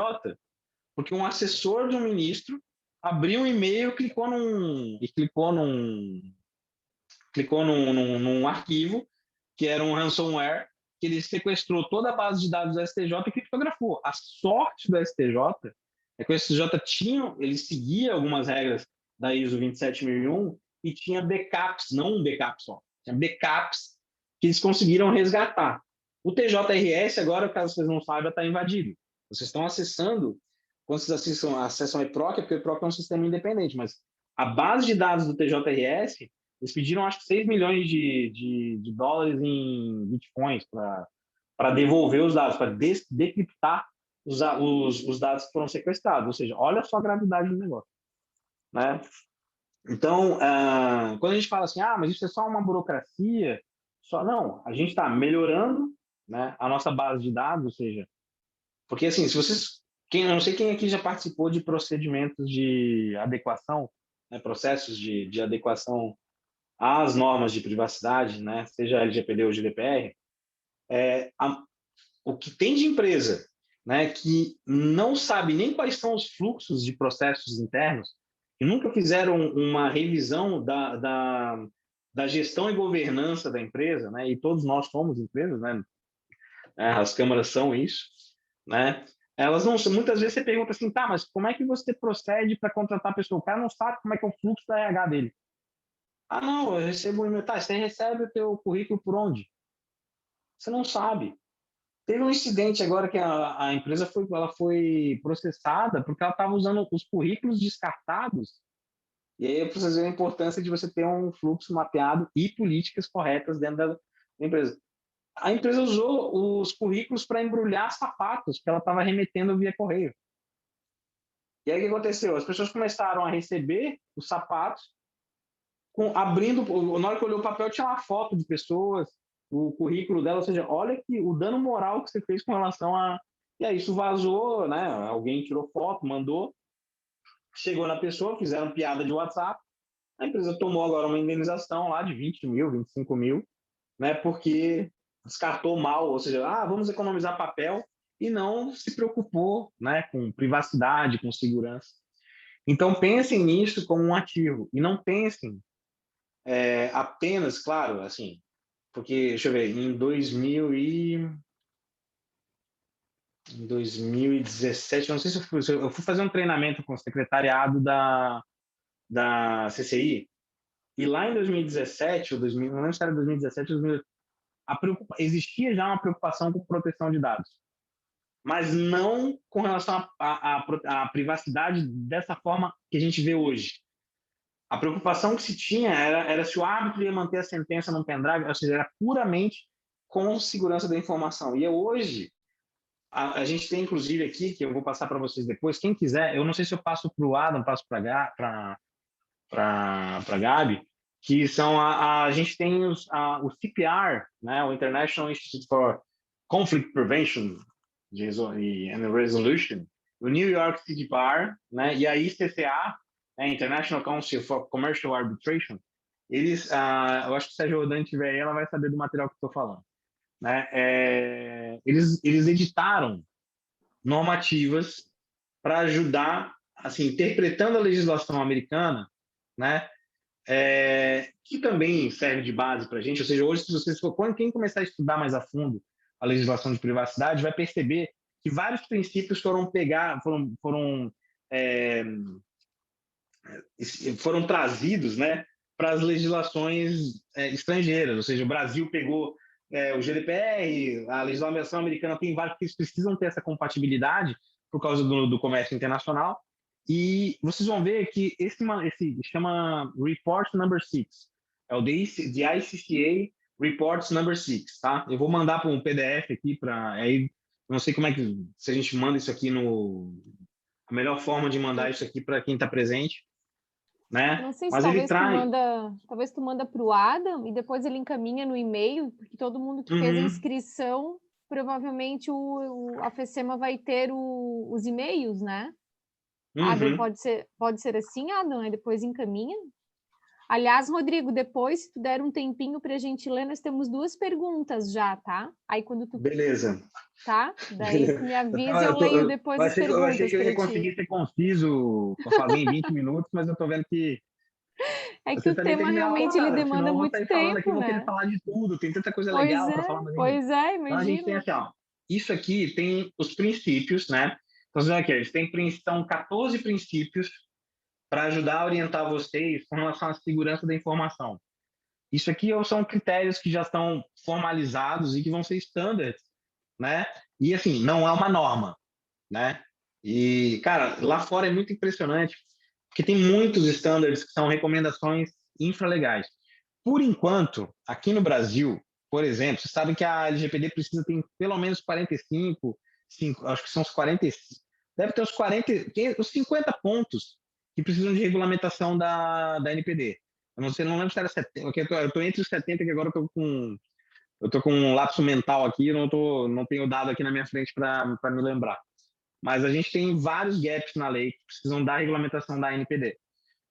porque um assessor de um ministro abriu um e-mail, clicou num arquivo que era um ransomware, que ele sequestrou toda a base de dados do STJ e criptografou. A sorte do STJ é que o STJ ele seguia algumas regras da ISO 27001 e tinha backups, não um backup só, tinha backups que eles conseguiram resgatar. O TJRS agora, caso vocês não saibam, está invadido. Vocês estão acessando, quando vocês acessam a EPROC, porque o EPROC é um sistema independente, mas a base de dados do TJRS, eles pediram acho que 6 milhões de dólares em bitcoins para devolver os dados, para decriptar os dados que foram sequestrados. Ou seja, olha só a gravidade do negócio, né? Então, quando a gente fala assim, mas isso é só uma burocracia, não, a gente está melhorando, né, a nossa base de dados, ou seja, porque assim, eu não sei quem aqui já participou de procedimentos de adequação, né, processos de adequação às normas de privacidade, né, seja LGPD ou GDPR, o que tem de empresa, né, que não sabe nem quais são os fluxos de processos internos, que nunca fizeram uma revisão da gestão e governança da empresa, né, e todos nós somos empresas, né, as câmaras são isso, né, elas não, muitas vezes você pergunta assim, tá, mas como é que você procede para contratar a pessoa? O cara não sabe como é que é o fluxo da RH dele. Não, eu recebo um e-mail. Tá, você recebe o teu currículo por onde? Você não sabe. Teve um incidente agora que a empresa foi processada porque ela estava usando os currículos descartados. E aí eu preciso ver a importância de você ter um fluxo mapeado e políticas corretas dentro da empresa. A empresa usou os currículos para embrulhar sapatos que ela estava remetendo via correio. E aí o que aconteceu? As pessoas começaram a receber os sapatos, abrindo, na hora que olhou o papel tinha uma foto de pessoas, o currículo dela, ou seja, olha que o dano moral que você fez com relação a... E aí isso vazou, né? Alguém tirou foto, mandou, chegou na pessoa, fizeram piada de WhatsApp, a empresa tomou agora uma indenização lá de 20 mil, 25 mil, né? Porque descartou mal, ou seja, vamos economizar papel e não se preocupou, né, com privacidade, com segurança. Então pensem nisso como um ativo e não pensem apenas, claro, assim, porque, deixa eu ver, em 2017, eu não sei se eu fui fazer um treinamento com o secretariado da CCI, e lá em 2017, ou 2000, não lembro se era 2017 ou 2018, existia já uma preocupação com proteção de dados, mas não com relação à privacidade dessa forma que a gente vê hoje. A preocupação que se tinha era se o árbitro ia manter a sentença no pendrive, ou seja, era puramente com segurança da informação. E hoje, a gente tem, inclusive, aqui, que eu vou passar para vocês depois, quem quiser, eu não sei se eu passo para o Adam, passo para a Gabi, que são a gente tem o CPR, né, o International Institute for Conflict Prevention and Resolution, o New York City Bar, né, e a ICCA, International Council for Commercial Arbitration, eles, eu acho que se a Jordane tiver aí, ela vai saber do material que estou falando, né? Eles editaram normativas para ajudar, assim, interpretando a legislação americana, né? que também serve de base para a gente, ou seja, hoje, se vocês quem começar a estudar mais a fundo a legislação de privacidade, vai perceber que vários princípios foram trazidos, né, para as legislações estrangeiras, ou seja, o Brasil pegou o GDPR, a legislação americana tem vários que precisam ter essa compatibilidade por causa do comércio internacional, e vocês vão ver que esse chama Report Number 6, é o de ICCA Reports Number 6, tá? Eu vou mandar para um PDF aqui, aí não sei como é que, se a gente manda isso aqui a melhor forma de mandar isso aqui para quem está presente, né? Não sei se Mas ele traz... talvez tu manda para o Adam e depois ele encaminha no e-mail, porque todo mundo que fez a inscrição, provavelmente a FECEMA vai ter os e-mails, né? Adam, pode ser assim, Adam? Aí depois encaminha. Aliás, Rodrigo, depois, se tu der um tempinho para a gente ler, nós temos 2 perguntas já, tá? Aí quando tu... Beleza. Tá? Daí tu me avisa e eu leio depois as perguntas. Eu achei que eu ia conseguir ser conciso para fazer em 20 minutos, mas eu tô vendo que... É que o tema realmente ele demanda muito tempo, falando aqui, né? vou querer falar de tudo, tem tanta coisa legal para falar. Pois é, imagina. Então a gente tem assim, ó, isso aqui tem os princípios, né? Então, aqui, eles são 14 princípios para ajudar a orientar vocês com relação à segurança da informação. Isso aqui são critérios que já estão formalizados e que vão ser standards, né? E, assim, não é uma norma, né? E, cara, lá fora é muito impressionante, porque tem muitos standards que são recomendações infralegais. Por enquanto, aqui no Brasil, por exemplo, vocês sabem que a LGPD precisa ter pelo menos 45, acho que são os 45, deve ter os 50 pontos que precisam de regulamentação da NPD. Eu não lembro se era 70, eu estou entre os 70, que agora eu estou com um lapso mental aqui, não tenho dado aqui na minha frente para me lembrar. Mas a gente tem vários gaps na lei que precisam da regulamentação da NPD,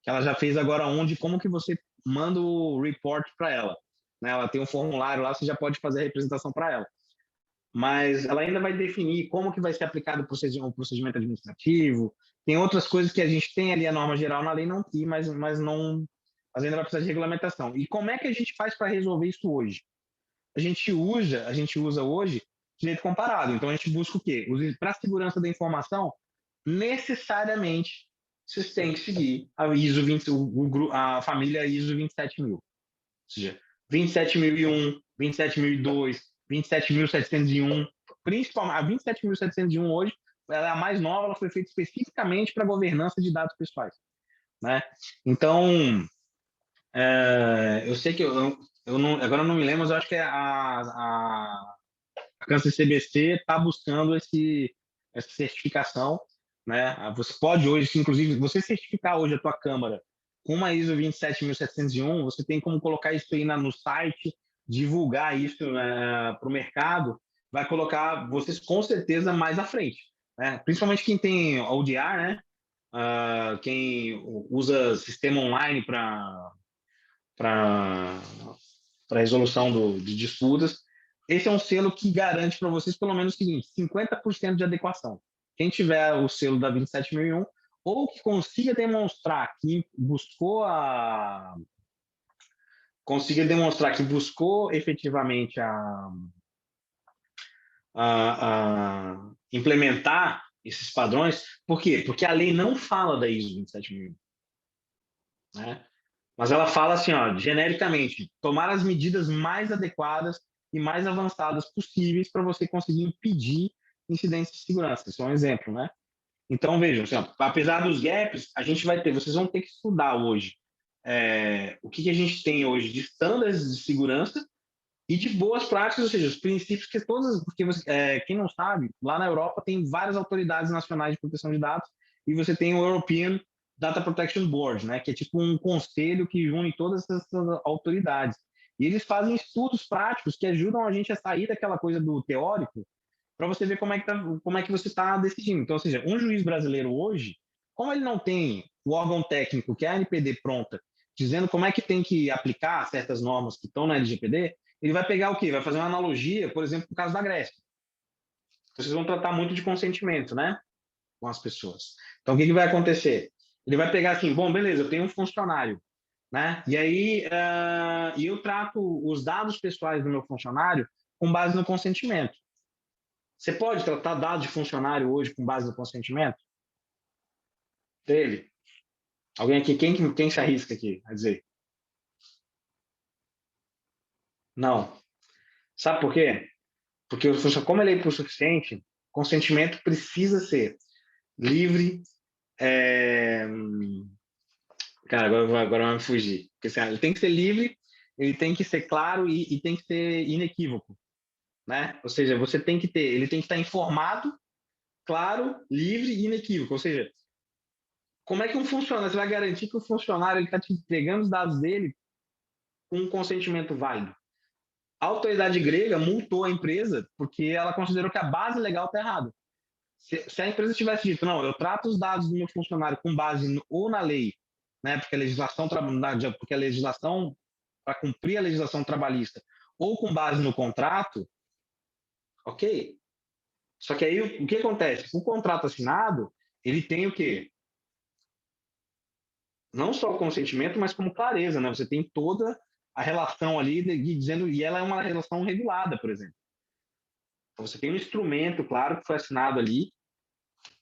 que ela já fez agora de como que você manda o report para ela. Né? Ela tem um formulário lá, você já pode fazer a representação para ela. Mas ela ainda vai definir como que vai ser aplicado o procedimento administrativo. Tem outras coisas que a gente tem ali a norma geral na lei, mas ainda vai precisar de regulamentação. E como é que a gente faz para resolver isso hoje? A gente usa hoje direito comparado. Então a gente busca o quê? Para a segurança da informação, necessariamente vocês têm que seguir a família ISO 27000. Ou seja, 27001, 27002, 27701, principalmente a 27701 hoje, ela é a mais nova, ela foi feita especificamente para governança de dados pessoais, né? Então, eu sei que agora eu não me lembro, mas eu acho que a Câncer CBC está buscando essa certificação, né? Você pode hoje, inclusive, você certificar hoje a tua câmara com uma ISO 27701, você tem como colocar isso aí no site, divulgar isso para o mercado, vai colocar vocês com certeza mais à frente, né? Principalmente quem tem ODR, né? Quem usa sistema online para resolução de disputas. Esse é um selo que garante para vocês pelo menos o seguinte, 50% de adequação. Quem tiver o selo da 27001 ou que consiga demonstrar que buscou efetivamente a implementar esses padrões. Por quê? Porque a lei não fala da ISO 27001, né? Mas ela fala assim, ó, genericamente, tomar as medidas mais adequadas e mais avançadas possíveis para você conseguir impedir incidentes de segurança. Isso é um exemplo, né? Então, vejam, assim, ó, apesar dos gaps, vocês vão ter que estudar hoje o que a gente tem hoje de estándares de segurança e de boas práticas, ou seja, os princípios que quem não sabe, lá na Europa tem várias autoridades nacionais de proteção de dados e você tem o European Data Protection Board, né, que é tipo um conselho que une todas essas autoridades. E eles fazem estudos práticos que ajudam a gente a sair daquela coisa do teórico para você ver como é que você está decidindo. Então, ou seja, um juiz brasileiro hoje, como ele não tem o órgão técnico, que é a NPD pronta, dizendo como é que tem que aplicar certas normas que estão na LGPD, ele vai pegar o quê? Vai fazer uma analogia, por exemplo, no caso da Grécia. Vocês vão tratar muito de consentimento, né? Com as pessoas. Então, o que vai acontecer? Ele vai pegar assim, bom, beleza, eu tenho um funcionário né? E aí eu trato os dados pessoais do meu funcionário com base no consentimento. Você pode tratar dados de funcionário hoje com base no consentimento dele? Alguém aqui, quem se arrisca aqui a dizer? Não. Sabe por quê? Porque como ele é por suficiente, consentimento precisa ser livre. Cara, agora vai me fugir. Porque, assim, ele tem que ser livre, ele tem que ser claro e tem que ser inequívoco, né? Ou seja, ele tem que estar informado, claro, livre e inequívoco. Ou seja, como é que um funcionário, você vai garantir que o funcionário está te entregando os dados dele com um consentimento válido? A autoridade grega multou a empresa porque ela considerou que a base legal está errada. Se a empresa tivesse dito, não, eu trato os dados do meu funcionário com base ou na lei, né, porque a legislação para cumprir a legislação trabalhista, ou com base no contrato, ok. Só que aí o que acontece? O contrato assinado, ele tem o quê? Não só o consentimento, mas como clareza, né? Você tem toda a relação ali dizendo, e ela é uma relação regulada, por exemplo. Então você tem um instrumento, claro, que foi assinado ali,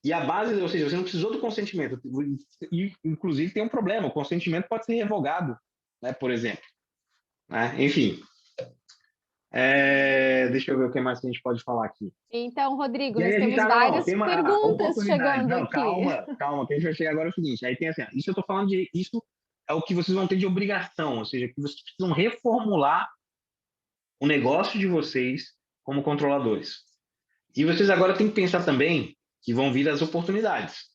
e a base, ou seja, você não precisou do consentimento. E, inclusive, tem um problema: o consentimento pode ser revogado, né, por exemplo. Né? Enfim. Deixa eu ver o que mais que a gente pode falar aqui. Então, Rodrigo, E aí nós a gente temos várias tem uma perguntas oportunidade. chegando Não, aqui. calma, que a gente vai chegar agora é o seguinte. Aí tem assim, isso eu estou falando isso é o que vocês vão ter de obrigação, ou seja, que vocês precisam reformular o negócio de vocês como controladores. E vocês agora têm que pensar também que vão vir as oportunidades,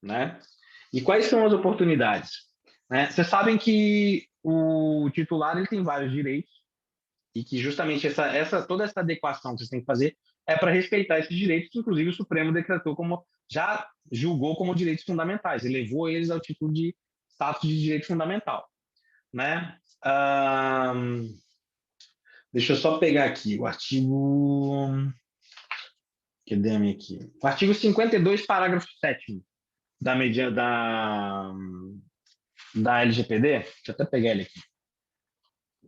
né? E quais são as oportunidades? Né? Vocês sabem que o titular ele tem vários direitos e que justamente toda essa adequação que vocês têm que fazer é para respeitar esses direitos, que inclusive o Supremo decretou já julgou como direitos fundamentais, elevou eles ao título de status de direito fundamental, né? Deixa eu só pegar aqui o artigo. Cadê a minha aqui? O artigo 52, parágrafo 7º da LGPD. Deixa eu até pegar ele aqui.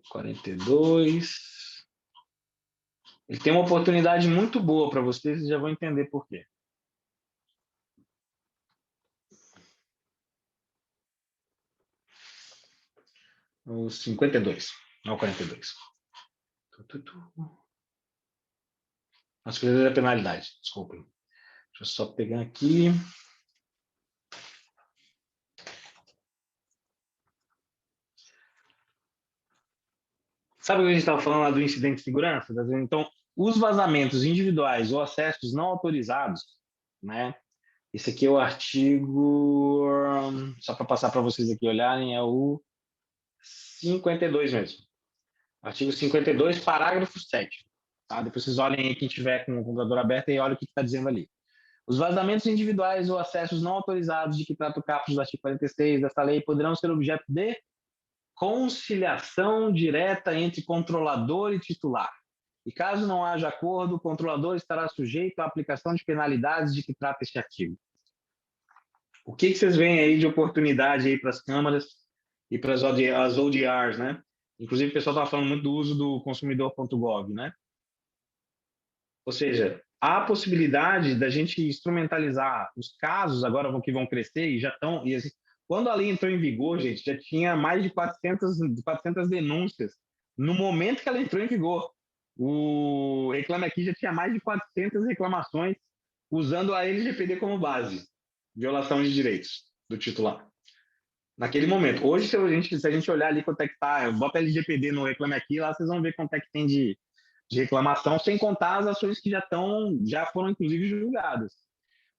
42. Ele tem uma oportunidade muito boa para vocês e já vão entender por quê. O 52, não o 42. As coisas da penalidade, desculpem. Deixa eu só pegar aqui. Sabe o que a gente estava falando lá do incidente de segurança? Então, os vazamentos individuais ou acessos não autorizados, né? Esse aqui é o artigo, só para passar para vocês aqui olharem, é o 52 mesmo. Artigo 52, parágrafo 7. Tá? Depois vocês olhem aí, quem tiver com o computador aberto, e olha o que está dizendo ali. Os vazamentos individuais ou acessos não autorizados de que trata o caput do artigo 46 desta lei poderão ser objeto de conciliação direta entre controlador e titular. E caso não haja acordo, o controlador estará sujeito à aplicação de penalidades de que trata este artigo. O que vocês veem aí de oportunidade aí para as câmaras e para as ODRs, né? Inclusive, o pessoal estava falando muito do uso do consumidor.gov, né? Ou seja, há a possibilidade da gente instrumentalizar os casos agora que vão crescer e já estão... E assim, quando a lei entrou em vigor, gente, já tinha mais de 400 denúncias no momento que ela entrou em vigor. O Reclame Aqui já tinha mais de 400 reclamações usando a LGPD como base. Violação de direitos do titular. Naquele momento. Hoje, se a gente olhar ali quanto é que está, bota LGPD no Reclame Aqui, lá vocês vão ver quanto é que tem de reclamação, sem contar as ações que já foram inclusive julgadas,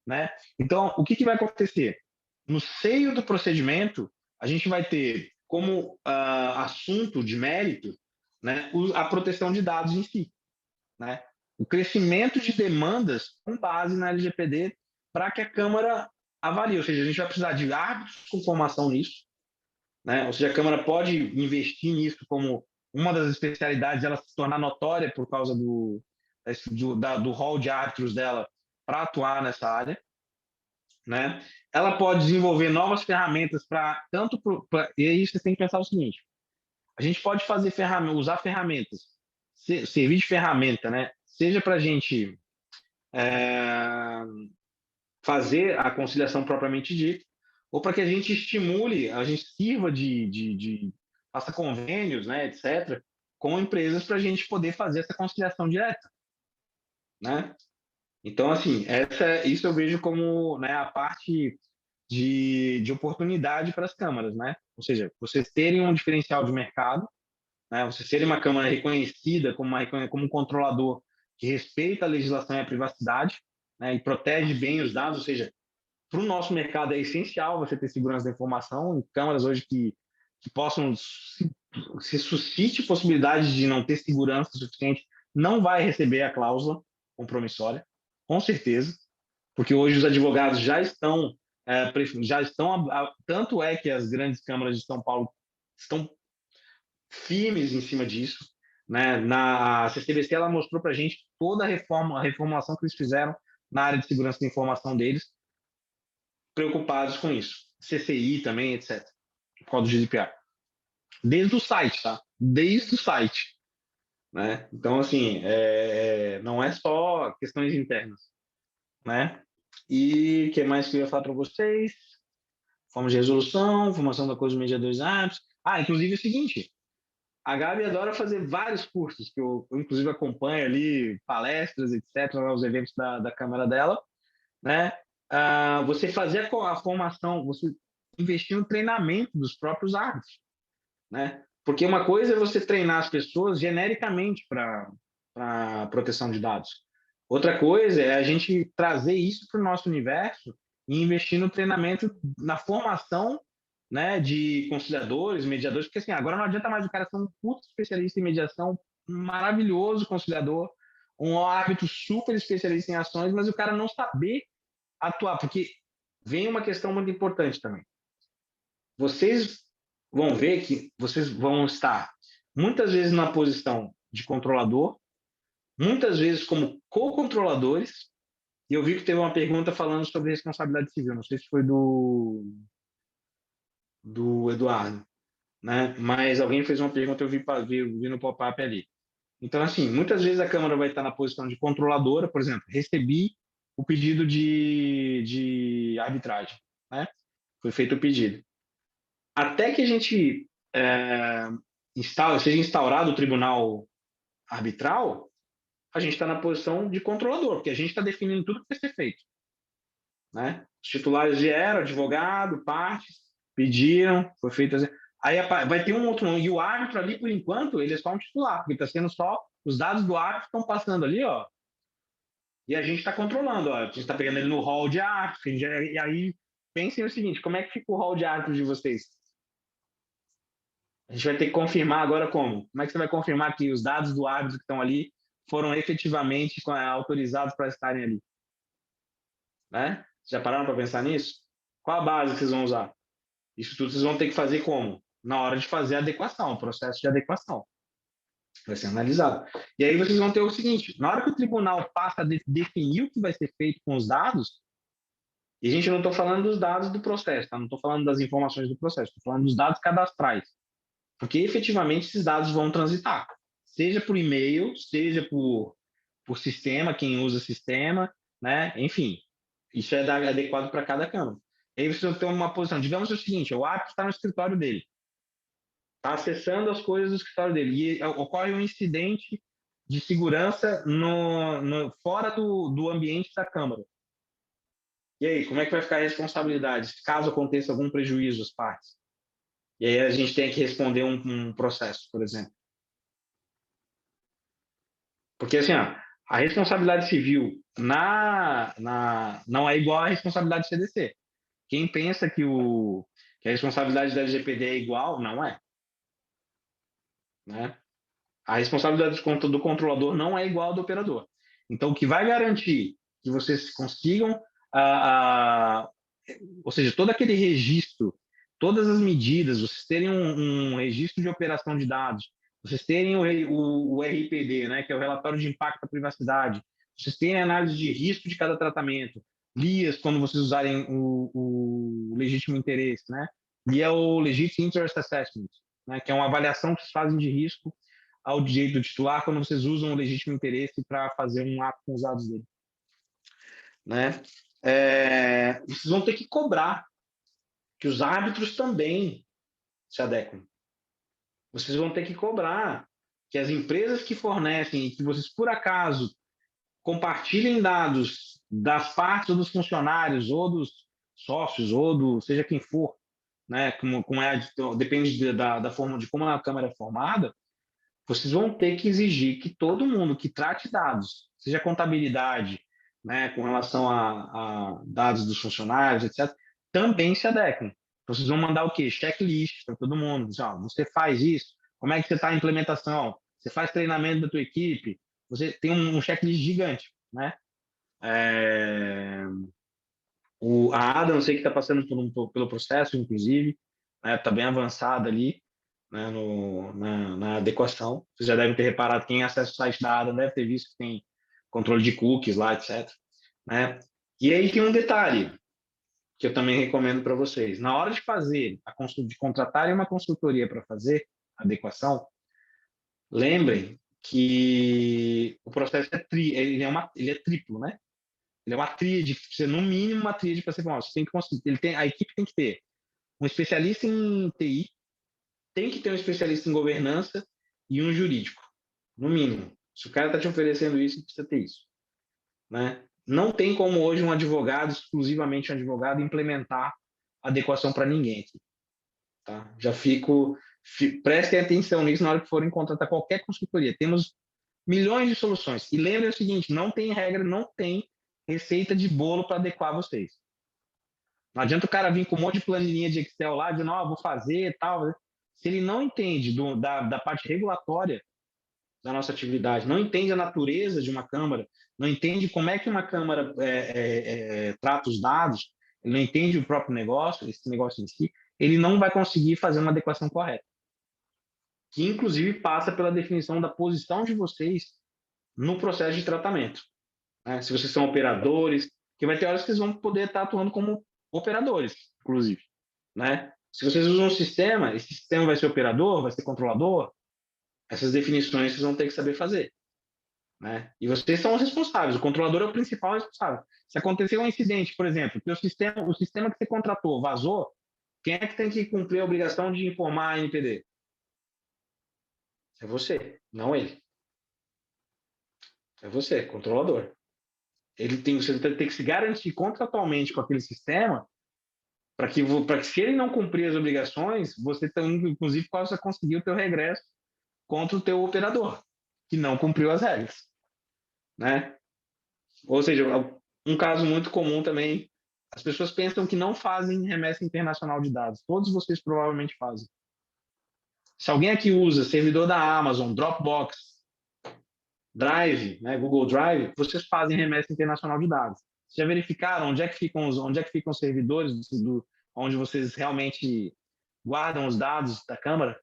né? Então, o que vai acontecer? No seio do procedimento, a gente vai ter como assunto de mérito, né, a proteção de dados em si, né? O crescimento de demandas com base na LGPD para que a Câmara avalie, ou seja, a gente vai precisar de árbitros com formação nisso, né? Ou seja, a Câmara pode investir nisso como uma das especialidades, ela se tornar notória por causa do rol de árbitros dela para atuar nessa área, né? Ela pode desenvolver novas ferramentas e aí você tem que pensar o seguinte: a gente pode usar ferramentas, servir de ferramenta, né? Seja para a gente fazer a conciliação propriamente dita, ou para que a gente estimule, a gente sirva faça convênios, né, etc., com empresas para a gente poder fazer essa conciliação direta, né? Então, assim, isso eu vejo como, né, a parte de oportunidade para as câmaras, né? Ou seja, vocês terem um diferencial de mercado, né? Vocês terem uma câmara reconhecida como um controlador que respeita a legislação e a privacidade, né, e protege bem os dados, ou seja, para o nosso mercado é essencial você ter segurança da informação, câmaras hoje que possam se suscite possibilidade de não ter segurança suficiente, não vai receber a cláusula compromissória, com certeza, porque hoje os advogados tanto é que as grandes câmaras de São Paulo estão firmes em cima disso, né? A CCBC ela mostrou para a gente toda a reformulação que eles fizeram na área de segurança da informação deles, preocupados com isso. CCI também, etc. Por causa do GDPR. Desde o site, tá? Desde o site. Né? Então, assim, não é só questões internas. Né? E o que mais que eu ia falar para vocês? Forma de resolução, formação da coisa dos mediadores apps. Inclusive é o seguinte, a Gabi adora fazer vários cursos, que eu inclusive acompanho ali, palestras, etc., os eventos da Câmara dela, né? Você fazer a formação, você investir no treinamento dos próprios árbitros, né? Porque uma coisa é você treinar as pessoas genericamente para proteção de dados. Outra coisa é a gente trazer isso para o nosso universo e investir no treinamento, na formação, né, de conciliadores, mediadores, porque assim, agora não adianta mais o cara ser um puto especialista em mediação, um maravilhoso conciliador, um árbitro super especialista em ações, mas o cara não saber atuar, porque vem uma questão muito importante também. Vocês vão ver que vocês vão estar muitas vezes na posição de controlador, muitas vezes como co-controladores, e eu vi que teve uma pergunta falando sobre responsabilidade civil, não sei se foi do Eduardo, né? Mas alguém fez uma pergunta, eu vi no pop-up ali. Então, assim, muitas vezes a Câmara vai estar na posição de controladora, por exemplo, recebi o pedido de arbitragem, né? Foi feito o pedido. Até que a gente seja instaurado o tribunal arbitral, a gente está na posição de controlador, porque a gente está definindo tudo que vai ser feito. Né? Os titulares vieram, advogado, partes, pediram, foi feito. Aí vai ter um outro nome. E o árbitro ali, por enquanto, ele é só um titular, porque está sendo só os dados do árbitro estão passando ali, ó. E a gente está controlando, ó. A gente está pegando ele no hall de árbitro. E aí, pensem no seguinte: como é que fica o hall de árbitro de vocês? A gente vai ter que confirmar agora como? Como é que você vai confirmar que os dados do árbitro que estão ali foram efetivamente autorizados para estarem ali? Né? Já pararam para pensar nisso? Qual a base que vocês vão usar? Isso tudo vocês vão ter que fazer como? Na hora de fazer a adequação, o processo de adequação. Vai ser analisado. E aí vocês vão ter o seguinte: na hora que o tribunal passa a definir o que vai ser feito com os dados, e a gente não está falando dos dados do processo, tá? Não estou falando das informações do processo, estou falando dos dados cadastrais. Porque efetivamente esses dados vão transitar, seja por e-mail, seja por sistema, quem usa sistema, né? Enfim, isso é adequado para cada câmara. E aí você vai ter uma posição, digamos o seguinte: o árbitro está no escritório dele, está acessando as coisas do escritório dele, e ocorre um incidente de segurança fora do ambiente da câmara. E aí, como é que vai ficar a responsabilidade, caso aconteça algum prejuízo às partes? E aí a gente tem que responder um processo, por exemplo. Porque, assim, a responsabilidade civil não é igual à responsabilidade CDC. Quem pensa que a responsabilidade da LGPD é igual, não é. Né? A responsabilidade do controlador não é igual à do operador. Então, o que vai garantir que vocês consigam, ou seja, todo aquele registro, todas as medidas, vocês terem um registro de operação de dados, vocês terem o RPD, né, que é o relatório de impacto à privacidade, vocês terem a análise de risco de cada tratamento, LIAs, quando vocês usarem o legítimo interesse, né? E é o Legit Interest Assessment, né? Que é uma avaliação que vocês fazem de risco ao direito do titular quando vocês usam o legítimo interesse para fazer um ato com os dados dele. Né? Vocês vão ter que cobrar que os árbitros também se adequem. Vocês vão ter que cobrar que as empresas que fornecem e que vocês, por acaso, compartilhem dados das partes ou dos funcionários, ou dos sócios, ou do seja quem for, né? Depende da forma de como a Câmara é formada, vocês vão ter que exigir que todo mundo que trate dados, seja contabilidade, né, com relação a dados dos funcionários, etc., também se adequem. Vocês vão mandar o quê? Checklist para todo mundo. Você faz isso? Como é que você está a implementação? Você faz treinamento da tua equipe? Você tem um checklist gigante, né? A Ada, não sei que está passando pelo processo, inclusive, está bem avançada ali, né, na adequação. Vocês já devem ter reparado, quem acessa o site da Ada deve ter visto que tem controle de cookies lá, etc. Né? E aí tem um detalhe que eu também recomendo para vocês. Na hora de fazer, de contratarem uma consultoria para fazer a adequação, lembrem que o processo ele é triplo, né? Ele é uma tríade, no mínimo uma tríade para ser bom. Você tem que conseguir, a equipe tem que ter um especialista em TI, tem que ter um especialista em governança e um jurídico, no mínimo. Se o cara está te oferecendo isso, precisa ter isso. Né? Não tem como hoje um advogado, exclusivamente um advogado, implementar adequação para ninguém aqui. Tá? Prestem atenção nisso na hora que forem contratar qualquer consultoria. Temos milhões de soluções. E lembrem o seguinte, não tem regra, não tem receita de bolo para adequar vocês. Não adianta o cara vir com um monte de planilhinha de Excel lá, dizendo, vou fazer tal. Se ele não entende da parte regulatória da nossa atividade, não entende a natureza de uma Câmara, não entende como é que uma Câmara trata os dados, ele não entende o próprio negócio, esse negócio em si, ele não vai conseguir fazer uma adequação correta. Que, inclusive, passa pela definição da posição de vocês no processo de tratamento. Né? Se vocês são operadores, que vai ter horas que vocês vão poder estar atuando como operadores, inclusive. Né? Se vocês usam um sistema, esse sistema vai ser operador, vai ser controlador, essas definições vocês vão ter que saber fazer. Né? E vocês são os responsáveis, o controlador é o principal responsável. Se acontecer um incidente, por exemplo, que o sistema que você contratou vazou, quem é que tem que cumprir a obrigação de informar a NPD? É você, não ele. É você, controlador. Você tem que se garantir contratualmente com aquele sistema para que se ele não cumprir as obrigações, você inclusive possa conseguir o teu regresso contra o teu operador, que não cumpriu as regras. Né? Ou seja, um caso muito comum também, as pessoas pensam que não fazem remessa internacional de dados. Todos vocês provavelmente fazem. Se alguém aqui usa servidor da Amazon, Dropbox, Drive, né, Google Drive, vocês fazem remessa internacional de dados. Vocês já verificaram onde é que ficam os servidores onde vocês realmente guardam os dados da Câmara?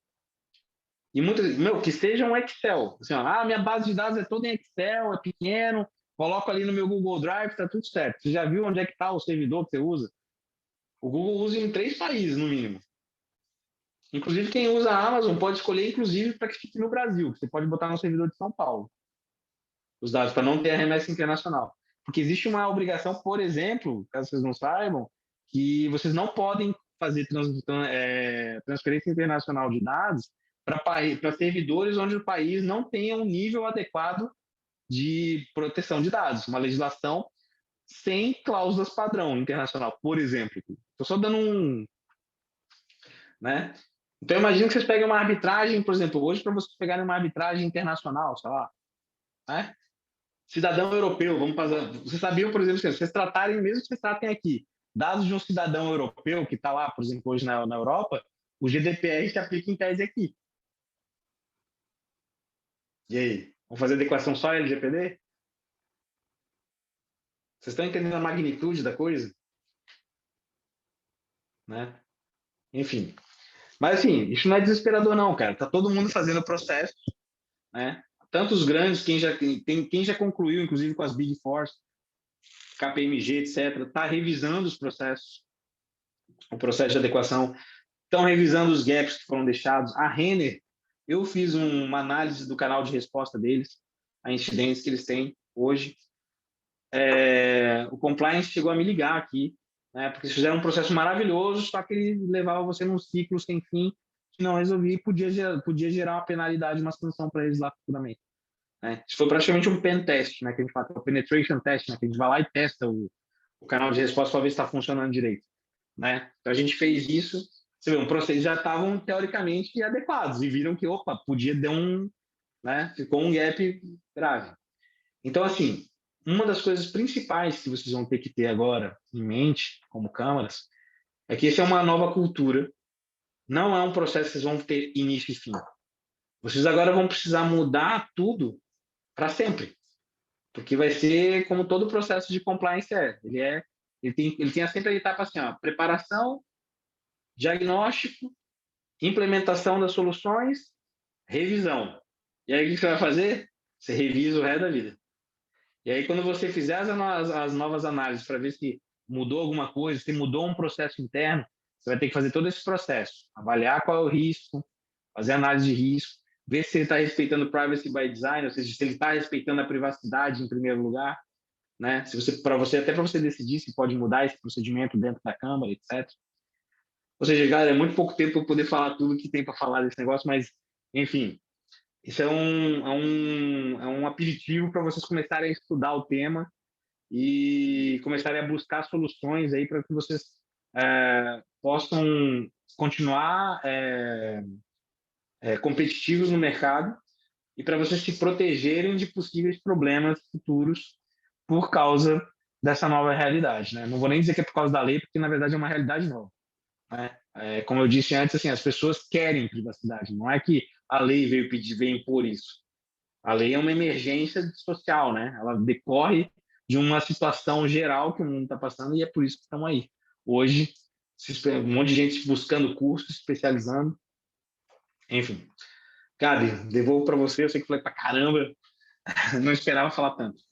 E que seja um Excel. Assim, minha base de dados é toda em Excel, é pequeno, coloco ali no meu Google Drive, está tudo certo. Você já viu onde é que está o servidor que você usa? O Google usa em 3 países, no mínimo. Inclusive, quem usa a Amazon pode escolher, inclusive, para que fique no Brasil. Você pode botar no servidor de São Paulo os dados, para não ter a remessa internacional. Porque existe uma obrigação, por exemplo, caso vocês não saibam, que vocês não podem fazer transferência internacional de dados para servidores onde o país não tenha um nível adequado de proteção de dados, uma legislação sem cláusulas padrão internacional, por exemplo. Estou só dando né? Então, imagina que vocês peguem uma arbitragem, por exemplo, hoje, para vocês pegarem uma arbitragem internacional, sei lá, né? Cidadão europeu, vamos fazer. Vocês sabiam, por exemplo, se vocês tratarem, mesmo que vocês tratem aqui, dados de um cidadão europeu que está lá, por exemplo, hoje na Europa, o GDPR se aplica em tese aqui. E aí? Vamos fazer adequação só LGPD? Vocês estão entendendo a magnitude da coisa? Né? Enfim. Mas, assim, isso não é desesperador, não, cara. Tá todo mundo fazendo o processo, né? Tanto os grandes, quem já concluiu, inclusive com as Big Four, KPMG, etc., está revisando os processos, o processo de adequação, estão revisando os gaps que foram deixados. A Renner, eu fiz uma análise do canal de resposta deles, a incidência que eles têm hoje. O compliance chegou a me ligar aqui, né, porque eles fizeram um processo maravilhoso, só que ele levava você num ciclo sem fim, que não resolvia e podia gerar uma penalidade, uma sanção para eles lá futuramente. Né? Isso foi praticamente um pen test, né, que a gente fala, o penetration test, né, que a gente vai lá e testa o canal de resposta para ver se está funcionando direito. Né? Então, a gente fez isso, você vê, processos já estavam teoricamente adequados e viram que, opa, podia dar né, ficou um gap grave. Então, assim, uma das coisas principais que vocês vão ter que ter agora em mente, como câmaras, é que esse é uma nova cultura, não é um processo que vocês vão ter início e fim. Vocês agora vão precisar mudar tudo para sempre, porque vai ser como todo processo de compliance é. Ele tem sempre a etapa assim, ó, preparação, diagnóstico, implementação das soluções, revisão. E aí o que você vai fazer? Você revisa o resto da vida. E aí quando você fizer as novas análises para ver se mudou alguma coisa, se mudou um processo interno, você vai ter que fazer todo esse processo, avaliar qual é o risco, fazer análise de risco, ver se ele está respeitando privacy by design, ou seja, se ele está respeitando a privacidade em primeiro lugar, né? Se você, para você decidir se pode mudar esse procedimento dentro da Câmara, etc. Ou seja, galera, é muito pouco tempo para poder falar tudo que tem para falar desse negócio, mas, enfim, isso é um aperitivo para vocês começarem a estudar o tema e começarem a buscar soluções aí para que vocês possam continuar competitivos no mercado e para vocês se protegerem de possíveis problemas futuros por causa dessa nova realidade, né? Não vou nem dizer que é por causa da lei, porque na verdade é uma realidade nova, né? Como eu disse antes, assim, as pessoas querem privacidade, não é que a lei veio impor isso. A lei é uma emergência social, né? Ela decorre de uma situação geral que o mundo está passando e é por isso que estão aí. Hoje, um monte de gente buscando cursos, especializando, enfim. Gabi, devolvo para você, eu sei que falei para caramba, não esperava falar tanto.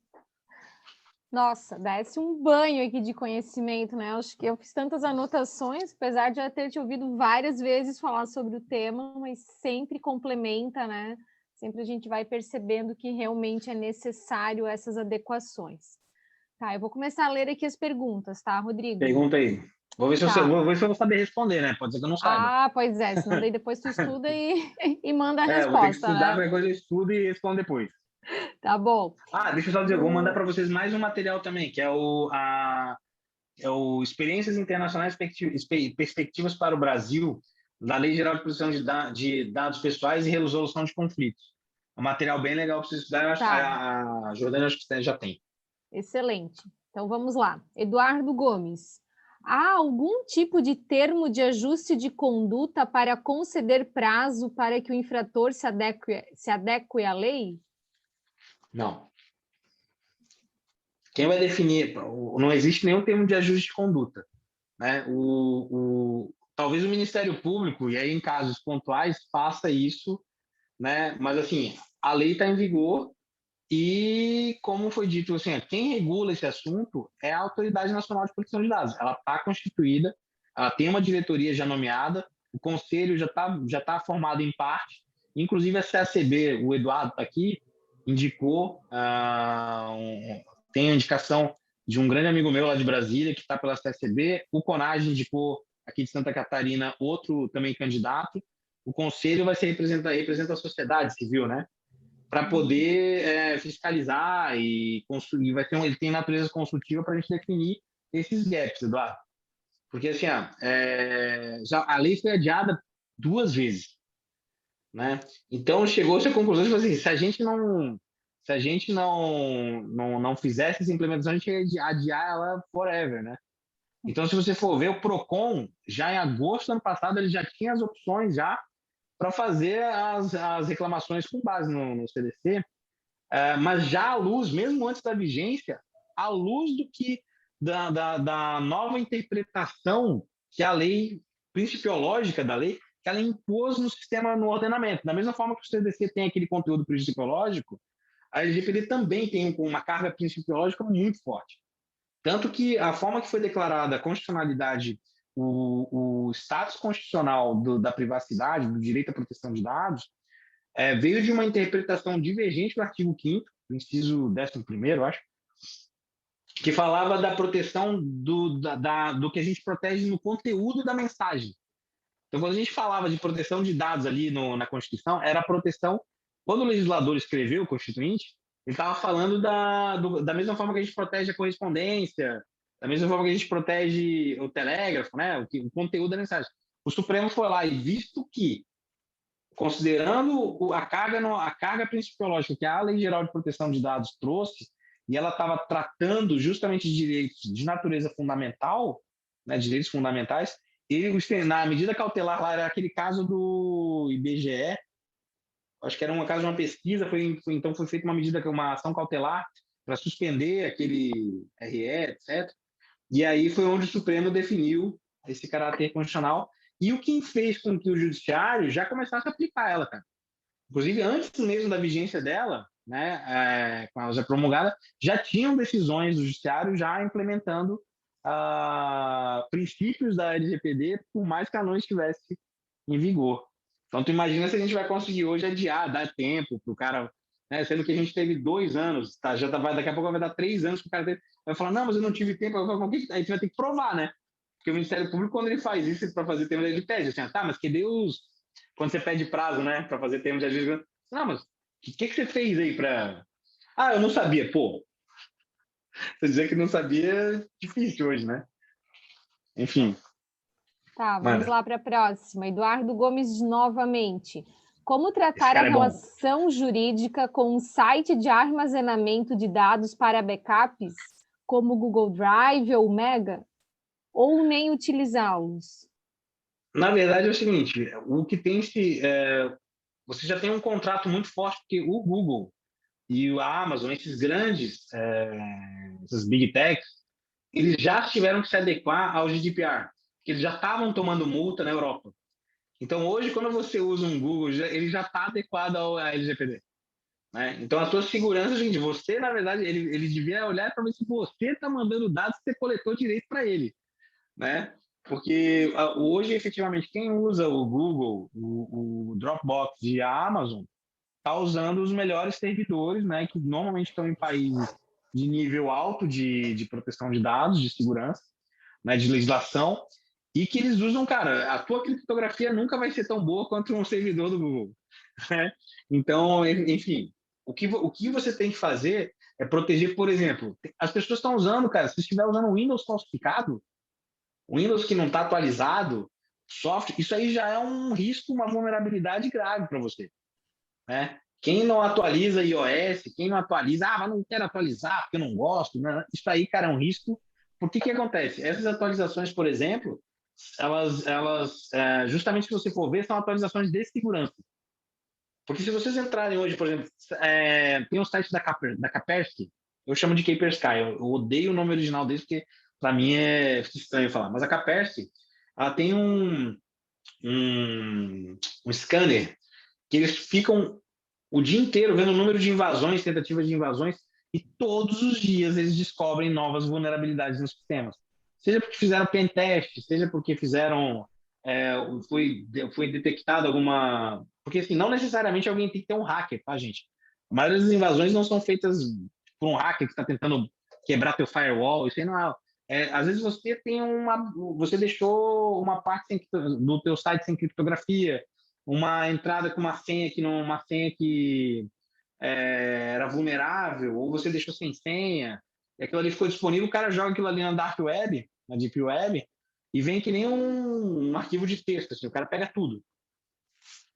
Nossa, desce um banho aqui de conhecimento, né? Acho que eu fiz tantas anotações, apesar de já ter te ouvido várias vezes falar sobre o tema, mas sempre complementa, né? Sempre a gente vai percebendo que realmente é necessário essas adequações. Tá, eu vou começar a ler aqui as perguntas, tá, Rodrigo? Pergunta aí. Vou ver se tá. eu vou saber responder, né? Pode ser que eu não saiba. Ah, pois é, senão daí depois tu estuda e manda a resposta, eu vou ter que estudar, né? qualquer coisa eu estudo e respondo depois. Tá bom. Deixa eu só dizer, eu vou mandar para vocês mais um material também, que é o Experiências Internacionais Perspectivas para o Brasil, da Lei Geral de Proteção de Dados Pessoais e Resolução de Conflitos. É um material bem legal para vocês estudarem. A Jordânia acho que já tem. Excelente. Então vamos lá. Eduardo Gomes. Há algum tipo de termo de ajuste de conduta para conceder prazo para que o infrator se adeque à lei? Não. Quem vai definir? Não existe nenhum termo de ajuste de conduta. Né? Talvez o Ministério Público, e aí em casos pontuais, faça isso, né? Mas assim, a lei está em vigor e, como foi dito, assim, quem regula esse assunto é a Autoridade Nacional de Proteção de Dados. Ela está constituída, ela tem uma diretoria já nomeada, o conselho já tá formado em parte, inclusive a CACB, o Eduardo está aqui, indicou, tem a indicação de um grande amigo meu lá de Brasília, que está pela CACB, o CONAGE indicou aqui de Santa Catarina outro também candidato, o conselho vai ser representa a sociedade civil, né? Para poder fiscalizar e construir, ele tem natureza consultiva para a gente definir esses gaps, Eduardo. Porque assim, a lei foi adiada 2 vezes, né? Então chegou-se à conclusão de assim, se a gente não fizesse essa implementação, a gente ia adiar ela forever, né? Então, se você for ver, o Procon, já em agosto do ano passado, ele já tinha as opções já para fazer as reclamações com base no CDC, mas já à luz, mesmo antes da vigência, à luz da nova interpretação que a lei principiológica da lei, que ela impôs no ordenamento. Da mesma forma que o CDC tem aquele conteúdo principiológico, a LGPD também tem uma carga principiológica muito forte. Tanto que a forma que foi declarada a constitucionalidade, o status constitucional da privacidade, do direito à proteção de dados, veio de uma interpretação divergente do artigo 5º, do inciso 11º, acho, que falava da proteção do que a gente protege no conteúdo da mensagem. Então, quando a gente falava de proteção de dados ali na Constituição, era a proteção. Quando o legislador escreveu o Constituinte, ele estava falando da mesma forma que a gente protege a correspondência, da mesma forma que a gente protege o telégrafo, né, o conteúdo da mensagem. O Supremo foi lá e, visto que, considerando a carga principiológica que a Lei Geral de Proteção de Dados trouxe, e ela estava tratando justamente de direitos de natureza fundamental, né, direitos fundamentais, e na medida cautelar lá era aquele caso do IBGE, acho que era um caso de uma pesquisa, então foi feita uma ação cautelar para suspender aquele RE, etc. E aí foi onde o Supremo definiu esse caráter constitucional, e o que fez com que o judiciário já começasse a aplicar ela, cara. Inclusive, antes mesmo da vigência dela, né, com ela já promulgada, já tinham decisões do judiciário já implementando princípios da LGPD, por mais que a não estivesse em vigor. Então, tu imagina se a gente vai conseguir hoje adiar, dar tempo para o cara, né, sendo que a gente teve 2 anos, tá, daqui a pouco vai dar 3 anos que o cara vai falar, não, mas eu não tive tempo, aí a gente vai ter que provar, né? Porque o Ministério Público, quando ele faz isso para fazer termo de pede, assim, tá, mas cadê quando você pede prazo, né, para fazer termo de adjudicação? Não, mas o que você fez aí para... Ah, eu não sabia, pô. Você dizer que não sabia é difícil hoje, né? Enfim. Tá, vamos Manda. lá para a próxima. Eduardo Gomes novamente. Como Esse tratar a cara é bom. relação jurídica com um site de armazenamento de dados para backups, como Google Drive ou Mega, ou nem utilizá-los? Na verdade é o seguinte, o que tem você já tem um contrato muito forte, porque o Google e a Amazon, esses grandes, essas big techs, eles já tiveram que se adequar ao GDPR, porque eles já estavam tomando multa na Europa. Então, hoje, quando você usa um Google, ele já está adequado ao LGPD. Né? Então, a sua segurança, gente, você, na verdade, ele devia olhar para ver se você está mandando dados que você coletou direito para ele. Né? Porque hoje, efetivamente, quem usa o Google, o Dropbox e a Amazon, está usando os melhores servidores, né, que normalmente estão em países de nível alto de proteção de dados, de segurança, né, de legislação, e que eles usam, cara, a tua criptografia nunca vai ser tão boa quanto um servidor do Google. Né? Então, enfim, o que você tem que fazer é proteger, por exemplo, as pessoas estão usando, cara, se estiver usando o Windows falsificado, o Windows que não está atualizado, software, isso aí já é um risco, uma vulnerabilidade grave para você. Né? Quem não atualiza iOS, quem não atualiza, mas não quero atualizar porque eu não gosto, né? Isso aí, cara, é um risco. Por que acontece? Essas atualizações, por exemplo, elas justamente se você for ver, são atualizações de segurança. Porque se vocês entrarem hoje, por exemplo, tem um site da Kaspersky, eu chamo de Kaspersky, eu odeio o nome original deles porque para mim é estranho falar, mas a Kaspersky, ela tem um scanner que eles ficam o dia inteiro vendo o número de invasões, tentativas de invasões, e todos os dias eles descobrem novas vulnerabilidades nos sistemas. Seja porque fizeram pentest, seja porque fizeram foi detectado alguma... Porque, assim, não necessariamente alguém tem que ter um hacker, tá, gente? A maioria das invasões não são feitas por um hacker que está tentando quebrar teu firewall, isso aí não é... às vezes você deixou uma parte do teu site sem criptografia, uma entrada com uma senha que era vulnerável, ou você deixou sem senha, e aquilo ali ficou disponível, o cara joga aquilo ali na Dark Web, na Deep Web, e vem que nem um arquivo de texto, assim, o cara pega tudo.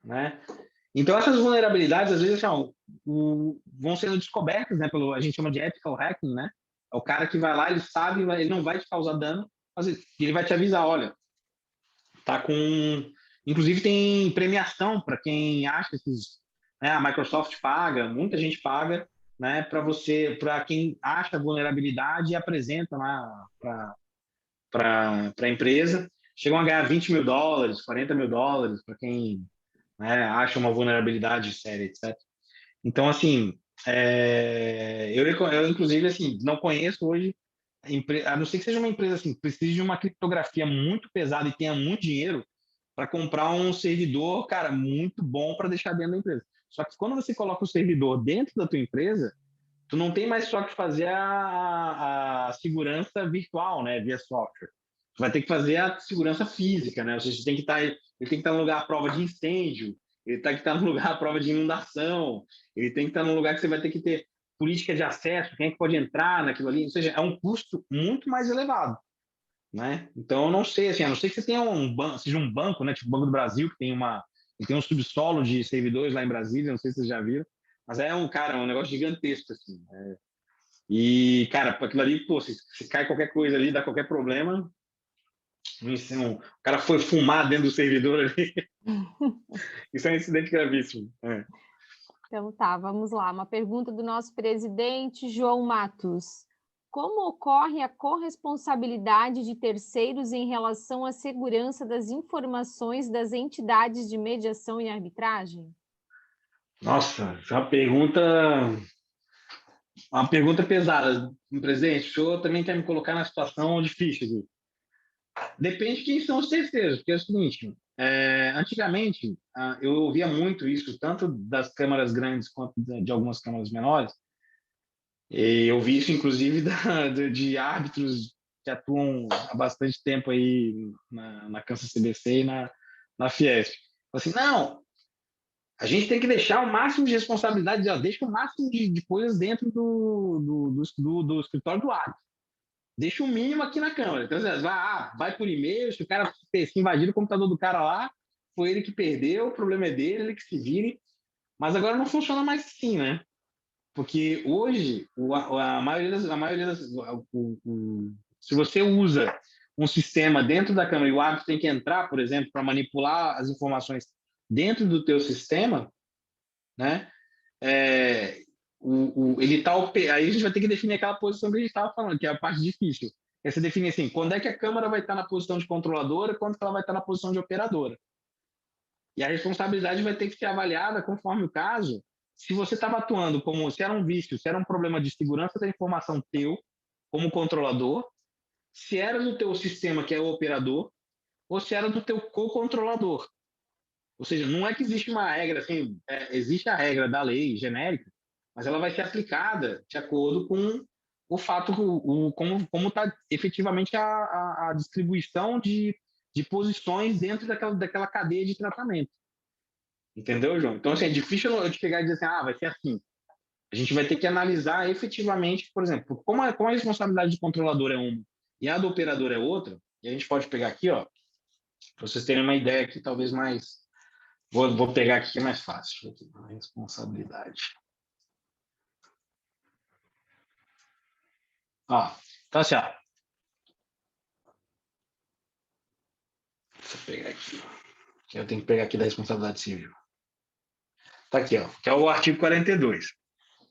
Né? Então, essas vulnerabilidades, às vezes, vão sendo descobertas, né, a gente chama de ethical hacking, né? É o cara que vai lá, ele sabe, ele não vai te causar dano, mas ele vai te avisar, olha, tá com... Inclusive, tem premiação para quem acha esses... Né, a Microsoft paga, muita gente paga, né, para quem acha vulnerabilidade e apresenta lá para a empresa. Chegam a ganhar $20.000, $40.000 para quem, né, acha uma vulnerabilidade séria, etc. Então, assim, eu inclusive, assim, não conheço hoje a não ser que seja uma empresa assim, precise de uma criptografia muito pesada e tenha muito dinheiro para comprar um servidor, cara, muito bom para deixar dentro da empresa. Só que quando você coloca o servidor dentro da tua empresa, tu não tem mais só que fazer a segurança virtual, né, via software. Tu vai ter que fazer a segurança física, né? Ou seja, ele tem que estar no lugar à prova de incêndio, ele tem que estar no lugar à prova de inundação, ele tem que estar no lugar que você vai ter que ter política de acesso, quem é que pode entrar naquilo ali, ou seja, é um custo muito mais elevado, né? Então, eu não sei, assim, a não ser que você tenha seja um banco, né, tipo o Banco do Brasil, que tem um subsolo de servidores lá em Brasília, não sei se vocês já viram, mas cara, é um negócio gigantesco, assim. E, cara, para aquilo ali, pô, se cai qualquer coisa ali, dá qualquer problema, o cara foi fumar dentro do servidor ali, isso é um incidente gravíssimo. Então tá, vamos lá. Uma pergunta do nosso presidente, João Matos. Como ocorre a corresponsabilidade de terceiros em relação à segurança das informações das entidades de mediação e arbitragem? Nossa, essa é uma pergunta pesada. Presidente, o senhor também quer me colocar na situação difícil aqui. Depende de quem são os terceiros, porque é o seguinte, antigamente eu ouvia muito isso, tanto das câmaras grandes quanto de algumas câmaras menores, e eu vi isso inclusive de árbitros que atuam há bastante tempo aí na Kansas CBC e na Fiesp. Assim, não, a gente tem que deixar o máximo de responsabilidade, deixa o máximo de coisas dentro do escritório do árbitro. Deixa o mínimo aqui na Câmara. Então, vai por e-mail, se o cara se invadir o computador do cara lá, foi ele que perdeu, o problema é dele, ele que se vire. Mas agora não funciona mais assim, né? Porque hoje, se você usa um sistema dentro da Câmara e o árbitro tem que entrar, por exemplo, para manipular as informações dentro do teu sistema, né? Ele tá, aí a gente vai ter que definir aquela posição que a gente estava falando, que é a parte difícil. É você definir assim, quando é que a Câmara vai estar na posição de controladora, quando ela vai estar na posição de operadora. E a responsabilidade vai ter que ser avaliada conforme o caso, se você estava atuando como se era um vício, se era um problema de segurança da informação teu, como controlador, se era do teu sistema, que é o operador, ou se era do teu co-controlador. Ou seja, não é que existe uma regra, assim, existe a regra da lei genérica, mas ela vai ser aplicada de acordo com o fato, como está efetivamente a distribuição de posições dentro daquela cadeia de tratamento. Entendeu, João? Então, assim, é difícil eu te pegar e dizer assim, vai ser assim. A gente vai ter que analisar efetivamente, por exemplo, como a responsabilidade do controlador é uma e a do operador é outra, e a gente pode pegar aqui, ó, para vocês terem uma ideia aqui, talvez mais. Vou pegar aqui que é mais fácil. Aqui, a responsabilidade. Ó, então, assim, ó. Deixa eu pegar aqui. Eu tenho que pegar aqui da responsabilidade civil. Tá aqui, ó, que é o artigo 42.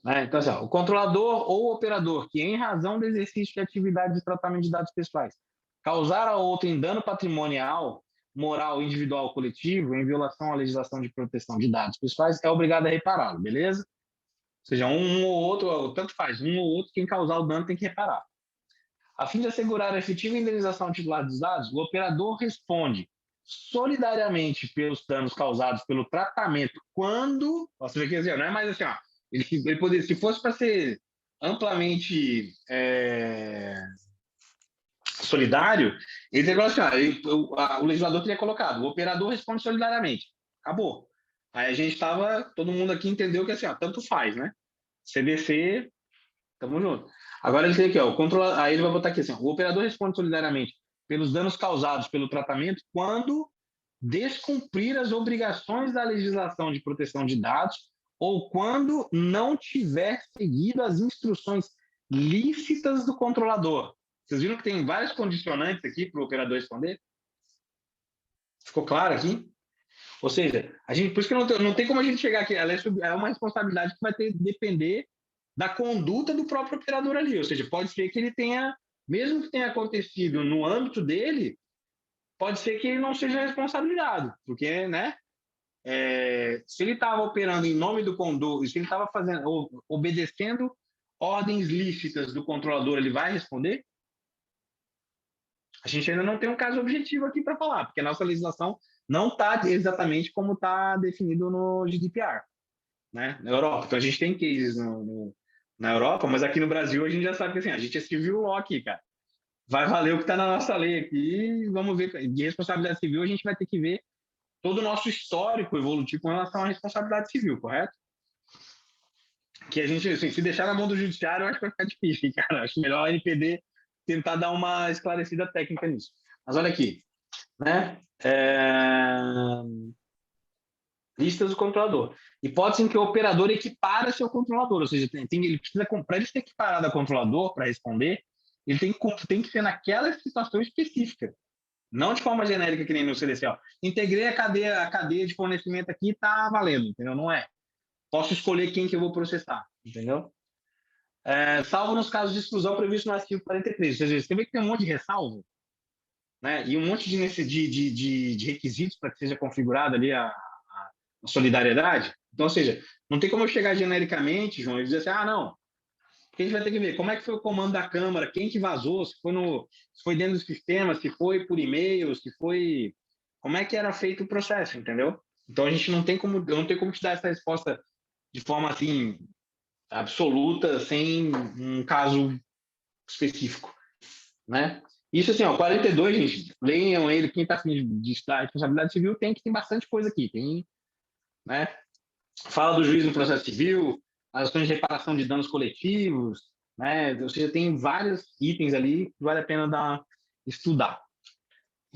Né? Então, assim, ó, o controlador ou operador que, em razão do exercício de atividade de tratamento de dados pessoais, causar a outro em dano patrimonial, moral, individual ou coletivo, em violação à legislação de proteção de dados pessoais, é obrigado a repará-lo, beleza? Ou seja, um ou outro, tanto faz, um ou outro, quem causar o dano tem que reparar. A fim de assegurar a efetiva indenização titular dos dados, o operador responde solidariamente pelos danos causados pelo tratamento quando... Você vê que não é mais assim, ó, ele poderia, se fosse para ser amplamente solidário, ele teria assim, o legislador teria colocado, o operador responde solidariamente. Acabou. Aí a gente estava, todo mundo aqui entendeu que assim, ó, tanto faz, né? CDC, tamo junto. Agora ele tem aqui, ó, aí ele vai botar aqui assim, ó, o operador responde solidariamente pelos danos causados pelo tratamento quando descumprir as obrigações da legislação de proteção de dados ou quando não tiver seguido as instruções lícitas do controlador. Vocês viram que tem vários condicionantes aqui para o operador responder? Ficou claro aqui? Ou seja, por isso que não tem como a gente chegar aqui. É uma responsabilidade que vai depender da conduta do próprio operador ali. Ou seja, pode ser que ele tenha, mesmo que tenha acontecido no âmbito dele, pode ser que ele não seja responsabilizado, porque, né? Se ele estava operando em nome do condutor, se ele estava obedecendo ordens lícitas do controlador, ele vai responder? A gente ainda não tem um caso objetivo aqui para falar, porque a nossa legislação não está exatamente como está definido no GDPR, né? Na Europa. Então, a gente tem cases na Europa, mas aqui no Brasil a gente já sabe que assim, a gente é civil law aqui, cara. Vai valer o que está na nossa lei aqui, e vamos ver. De responsabilidade civil, a gente vai ter que ver todo o nosso histórico evolutivo com relação à responsabilidade civil, correto? Que a gente, assim, se deixar na mão do judiciário, eu acho que vai ficar difícil, cara. Acho melhor a NPD tentar dar uma esclarecida técnica nisso. Mas olha aqui, né? Listas do controlador. Hipótese em que o operador equipara seu controlador, ou seja, ele precisa comprar, ele ser equiparado a controlador para responder, ele tem que ser naquela situação específica, não de forma genérica que nem no CDC. Ó. Integrei a cadeia de fornecimento aqui, tá valendo, entendeu? Não é. Posso escolher quem que eu vou processar, entendeu? Salvo nos casos de exclusão previsto no artigo 43. Ou seja, você vê que tem um monte de ressalvo, né? E um monte de requisitos para que seja configurada ali a solidariedade. Então, ou seja, não tem como eu chegar genericamente, João, e dizer assim, não, porque a gente vai ter que ver como é que foi o comando da Câmara, quem que vazou, se foi dentro do sistema, se foi por e-mail, se foi... Como é que era feito o processo, entendeu? Então, a gente não tem como te dar essa resposta de forma, assim, absoluta, sem um caso específico, né? Isso, assim, 42, gente, leiam ele, quem está afim de estudar responsabilidade civil, tem bastante coisa aqui, tem, né? Fala do juiz no processo civil, as ações de reparação de danos coletivos, né? Ou seja, tem vários itens ali que vale a pena estudar.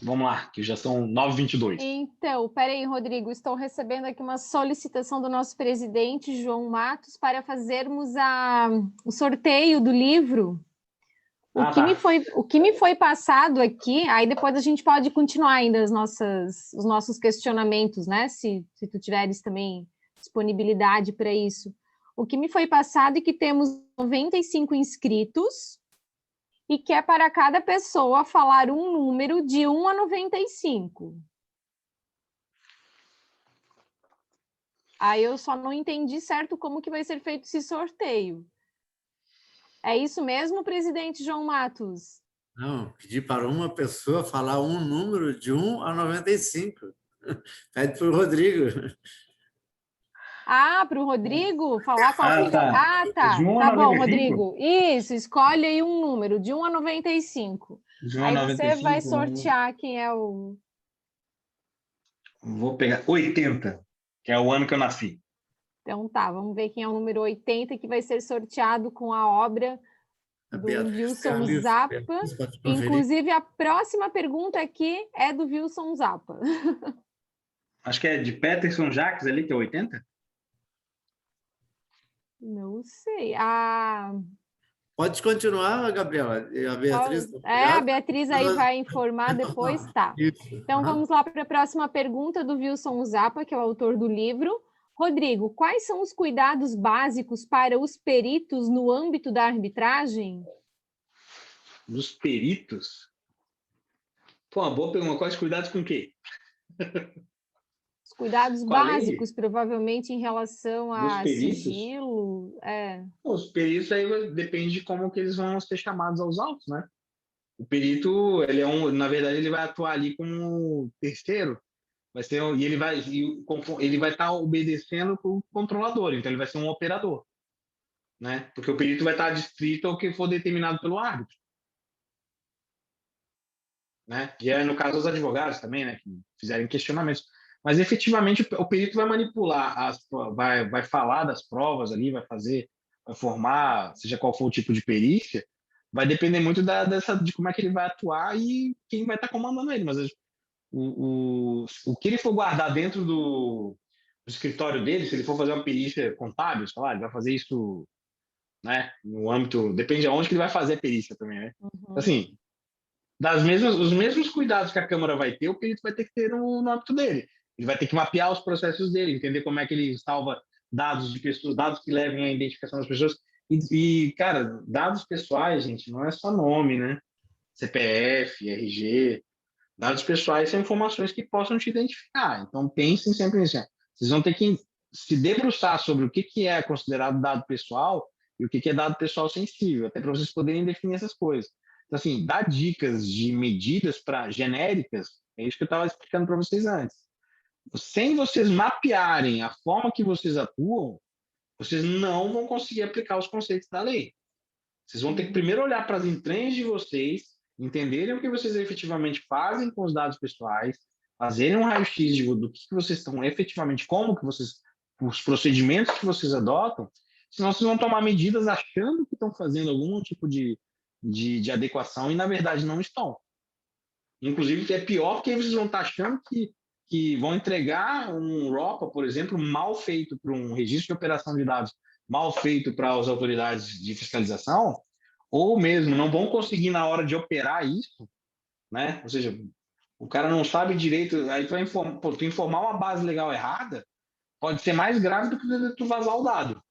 Vamos lá, que já são 9h22. Então, peraí, Rodrigo, estou recebendo aqui uma solicitação do nosso presidente, João Matos, para fazermos o sorteio do livro. O que me foi passado aqui, aí depois a gente pode continuar ainda os nossos questionamentos, né? Se tu tiveres também disponibilidade para isso. O que me foi passado é que temos 95 inscritos e que é para cada pessoa falar um número de 1 a 95. Aí eu só não entendi certo como que vai ser feito esse sorteio. É isso mesmo, presidente João Matos? Não, pedi para uma pessoa falar um número de 1 a 95. Pede para o Rodrigo. Para o Rodrigo falar qual... Tá. Tá bom, Rodrigo. Isso, escolhe aí um número, de 1 a 95. De 1 a aí 95, você vai sortear quem é o... Vou pegar 80, que é o ano que eu nasci. Então tá, vamos ver quem é o número 80, que vai ser sorteado com a obra do Wilson Zappa. Inclusive, a próxima pergunta aqui é do Wilson Zappa. Acho que é de Peterson Jacques ali, que é 80? Não sei. Pode continuar, Gabriela. A Beatriz. A Beatriz aí vai informar depois, tá. Isso. Então, vamos lá para a próxima pergunta do Wilson Zappa, que é o autor do livro. Rodrigo, quais são os cuidados básicos para os peritos no âmbito da arbitragem? Dos peritos? Pô, uma boa pergunta. Quais cuidados com o quê? Os cuidados básicos, provavelmente, em relação a sigilo. Os peritos aí depende de como que eles vão ser chamados aos autos, né? O perito, na verdade, ele vai atuar ali como terceiro, e ele vai estar obedecendo o controlador, então ele vai ser um operador, né? Porque o perito vai estar adstrito ao que for determinado pelo árbitro, né? E no caso os advogados também, né, que fizerem questionamentos. Mas efetivamente o perito vai manipular, vai falar das provas ali, vai formar, seja qual for o tipo de perícia, vai depender muito de como é que ele vai atuar e quem vai estar comandando ele. Mas o que ele for guardar dentro do escritório dele, se ele for fazer uma perícia contábil, sei lá, ele vai fazer isso, né, no âmbito, depende de onde que ele vai fazer a perícia também, né? Uhum. Assim, os mesmos cuidados que a Câmara vai ter, o perito vai ter que ter no âmbito dele. Ele vai ter que mapear os processos dele, entender como é que ele salva dados de pessoas, dados que levem à identificação das pessoas. Cara, dados pessoais, gente, não é só nome, né? CPF, RG. Dados pessoais são informações que possam te identificar. Então, pensem sempre nisso. Vocês vão ter que se debruçar sobre o que é considerado dado pessoal e o que é dado pessoal sensível, até para vocês poderem definir essas coisas. Então, assim, dar dicas de medidas genéricas, é isso que eu estava explicando para vocês antes. Sem vocês mapearem a forma que vocês atuam, vocês não vão conseguir aplicar os conceitos da lei. Vocês vão ter que primeiro olhar para as entranhas de vocês, entenderem o que vocês efetivamente fazem com os dados pessoais, fazerem um raio-x do que vocês estão efetivamente, os procedimentos que vocês adotam, senão vocês vão tomar medidas achando que estão fazendo algum tipo de adequação e, na verdade, não estão. Inclusive, que é pior, porque vocês vão estar achando que vão entregar um ROPA, por exemplo, mal feito para um registro de operação de dados, mal feito para as autoridades de fiscalização, ou mesmo não vão conseguir na hora de operar isso, né? Ou seja, o cara não sabe direito, aí tu informar uma base legal errada pode ser mais grave do que tu vazar o dado.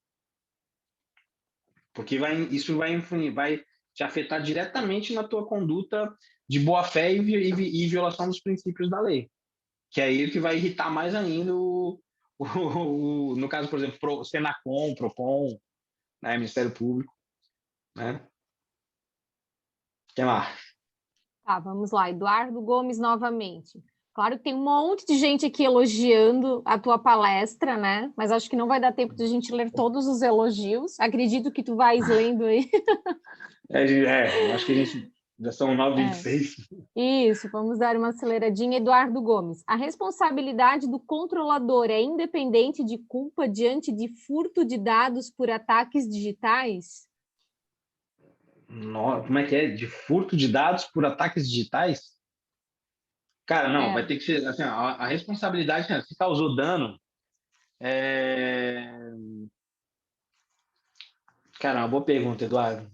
Porque isso vai te afetar diretamente na tua conduta de boa-fé e violação dos princípios da lei. Que é ele que vai irritar mais ainda no caso, por exemplo, Senacom, Procon, né, Ministério Público, né? Quem lá? Tá, vamos lá. Eduardo Gomes novamente. Claro que tem um monte de gente aqui elogiando a tua palestra, né? Mas acho que não vai dar tempo de a gente ler todos os elogios. Acredito que tu vais lendo aí. Acho que a gente já são 9h26. Isso, vamos dar uma aceleradinha. Eduardo Gomes. A responsabilidade do controlador é independente de culpa diante de furto de dados por ataques digitais? Como é que é? De furto de dados por ataques digitais? Cara, não, vai ter que ser assim, a responsabilidade, se causou dano, Cara, uma boa pergunta, Eduardo.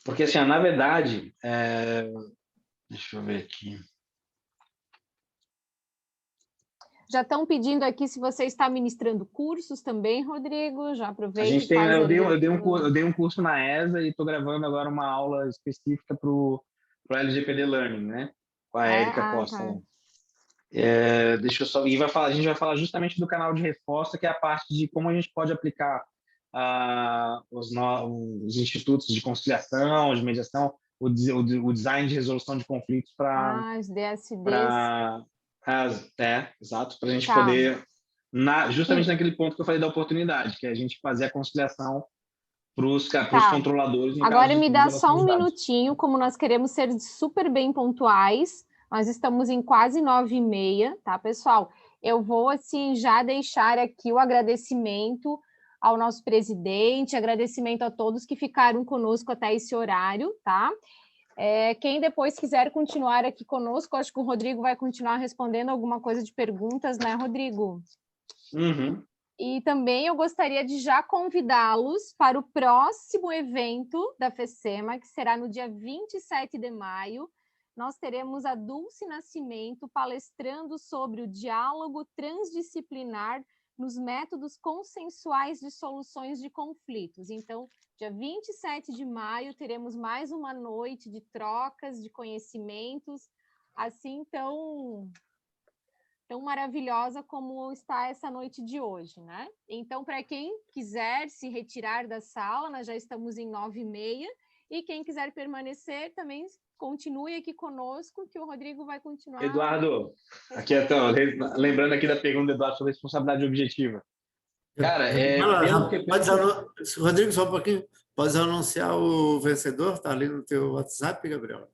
Porque, assim, na verdade, deixa eu ver aqui. Já estão pedindo aqui se você está ministrando cursos também, Rodrigo. Já aproveita. A gente tem, eu dei um curso na ESA e estou gravando agora uma aula específica para o LGPD Learning, né? Com a Érica Costa. Tá. Deixa eu só. A gente vai falar justamente do canal de resposta, que é a parte de como a gente pode aplicar os institutos de conciliação, de mediação, o design de resolução de conflitos para. Os DSDs. Exato, para a gente poder, justamente naquele ponto que eu falei da oportunidade, que é a gente fazer a conciliação para os controladores. Agora me dá só um minutinho, como nós queremos ser super bem pontuais, nós estamos em quase 9h30, tá, pessoal? Eu vou, assim, já deixar aqui o agradecimento ao nosso presidente, agradecimento a todos que ficaram conosco até esse horário, tá? Quem depois quiser continuar aqui conosco, acho que o Rodrigo vai continuar respondendo alguma coisa de perguntas, né, Rodrigo? Uhum. E também eu gostaria de já convidá-los para o próximo evento da FECEMA, que será no dia 27 de maio. Nós teremos a Dulce Nascimento palestrando sobre o diálogo transdisciplinar nos métodos consensuais de soluções de conflitos. Então, dia 27 de maio, teremos mais uma noite de trocas de conhecimentos, assim tão maravilhosa como está essa noite de hoje, né? Então, para quem quiser se retirar da sala, nós já estamos em 9h30, e quem quiser permanecer também continue aqui conosco, que o Rodrigo vai continuar. Eduardo, aqui então, lembrando aqui da pergunta do Eduardo sobre responsabilidade objetiva. Cara, Rodrigo, só um pouquinho. Pode anunciar o vencedor? Está ali no teu WhatsApp, Gabriel?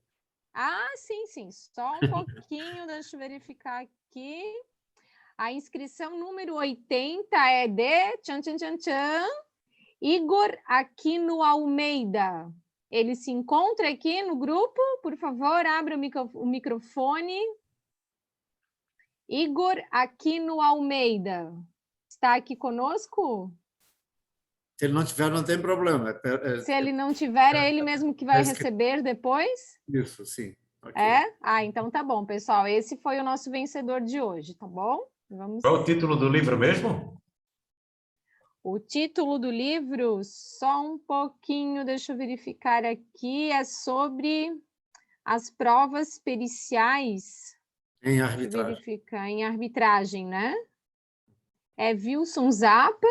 Sim. Só um pouquinho, deixa eu verificar aqui. A inscrição número 80 é de Igor Aquino Almeida. Ele se encontra aqui no grupo? Por favor, abra o microfone. Igor Aquino Almeida. Está aqui conosco? Se ele não tiver, não tem problema. Se ele não tiver, é ele mesmo que vai receber depois? Isso, sim. Okay. Então tá bom, pessoal. Esse foi o nosso vencedor de hoje, tá bom? Qual o título do livro mesmo? O título do livro, só um pouquinho, deixa eu verificar aqui, é sobre as provas periciais. Em arbitragem. Verificar, em arbitragem, né? É Wilson Zappa,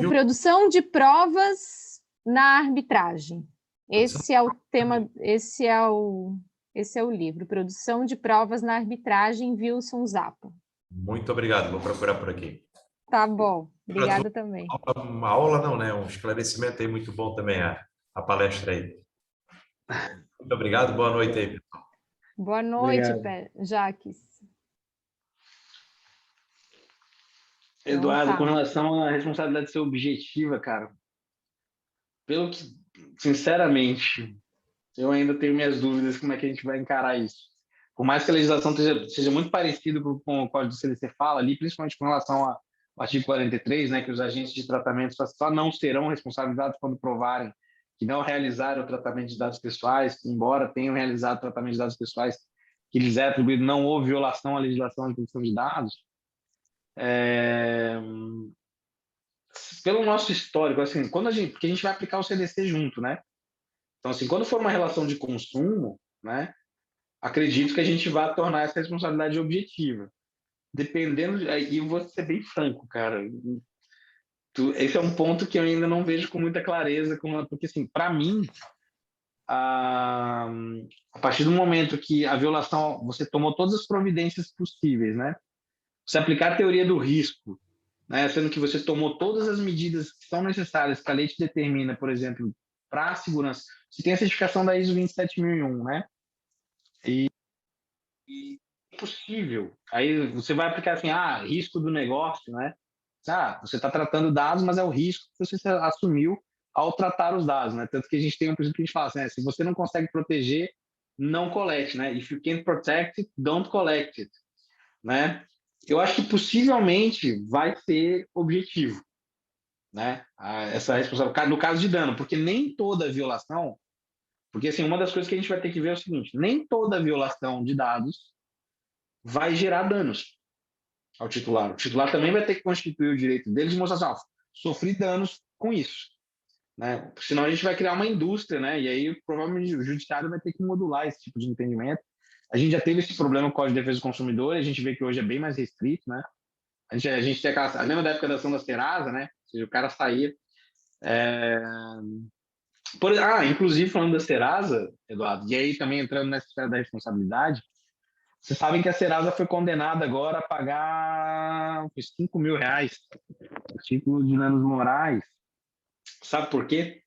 Produção de Provas na Arbitragem. Esse é o tema, esse é o livro, Produção de Provas na Arbitragem, Wilson Zappa. Muito obrigado, vou procurar por aqui. Tá bom, obrigada também. Uma aula não, né? Um esclarecimento aí muito bom também, a palestra aí. Muito obrigado, boa noite aí, pessoal. Boa noite, Obrigado. Jaques. Eduardo, Então, tá. com relação à responsabilidade de ser objetiva, cara, pelo que, sinceramente, eu ainda tenho minhas dúvidas como é que a gente vai encarar isso. Por mais que a legislação seja muito parecida com o Código do CDC fala ali, principalmente com relação ao artigo 43, né, que os agentes de tratamento só não serão responsabilizados quando provarem que não realizaram o tratamento de dados pessoais, embora tenham realizado o tratamento de dados pessoais que lhes é atribuído, não houve violação à legislação de proteção de dados. Pelo nosso histórico, assim, porque a gente vai aplicar o CDC junto, né? Então, assim, quando for uma relação de consumo, né, acredito que a gente vai tornar essa responsabilidade objetiva. Dependendo, e eu vou ser bem franco, cara, esse é um ponto que eu ainda não vejo com muita clareza, porque, assim, para mim, a partir do momento que a violação, você tomou todas as providências possíveis, né? Você aplicar a teoria do risco, né, sendo que você tomou todas as medidas que são necessárias que a lei te determina, por exemplo, para a segurança. Você tem a certificação da ISO 27001, né? E é possível. Aí você vai aplicar assim, risco do negócio, né? Você está tratando dados, mas é o risco que você assumiu ao tratar os dados, né? Tanto que a gente tem um princípio que a gente fala assim, né? Se você não consegue proteger, não colete, né? If you can't protect it, don't collect it, né? Eu acho que possivelmente vai ser objetivo, né? Essa responsabilidade no caso de dano, porque nem toda violação, porque assim, uma das coisas que a gente vai ter que ver é o seguinte, nem toda violação de dados vai gerar danos ao titular. O titular também vai ter que constituir o direito dele de mostrar assim, sofri danos com isso, né? Senão a gente vai criar uma indústria, né? E aí provavelmente o judiciário vai ter que modular esse tipo de entendimento. A gente já teve esse problema com o Código de Defesa do Consumidor, e a gente vê que hoje é bem mais restrito, né? A gente tem aquela, lembra da época da ação da Serasa, né? Ou seja, o cara saía. Inclusive falando da Serasa, Eduardo, e aí também entrando nessa esfera da responsabilidade, vocês sabem que a Serasa foi condenada agora a pagar R$5.000 a título de danos morais. Sabe por quê?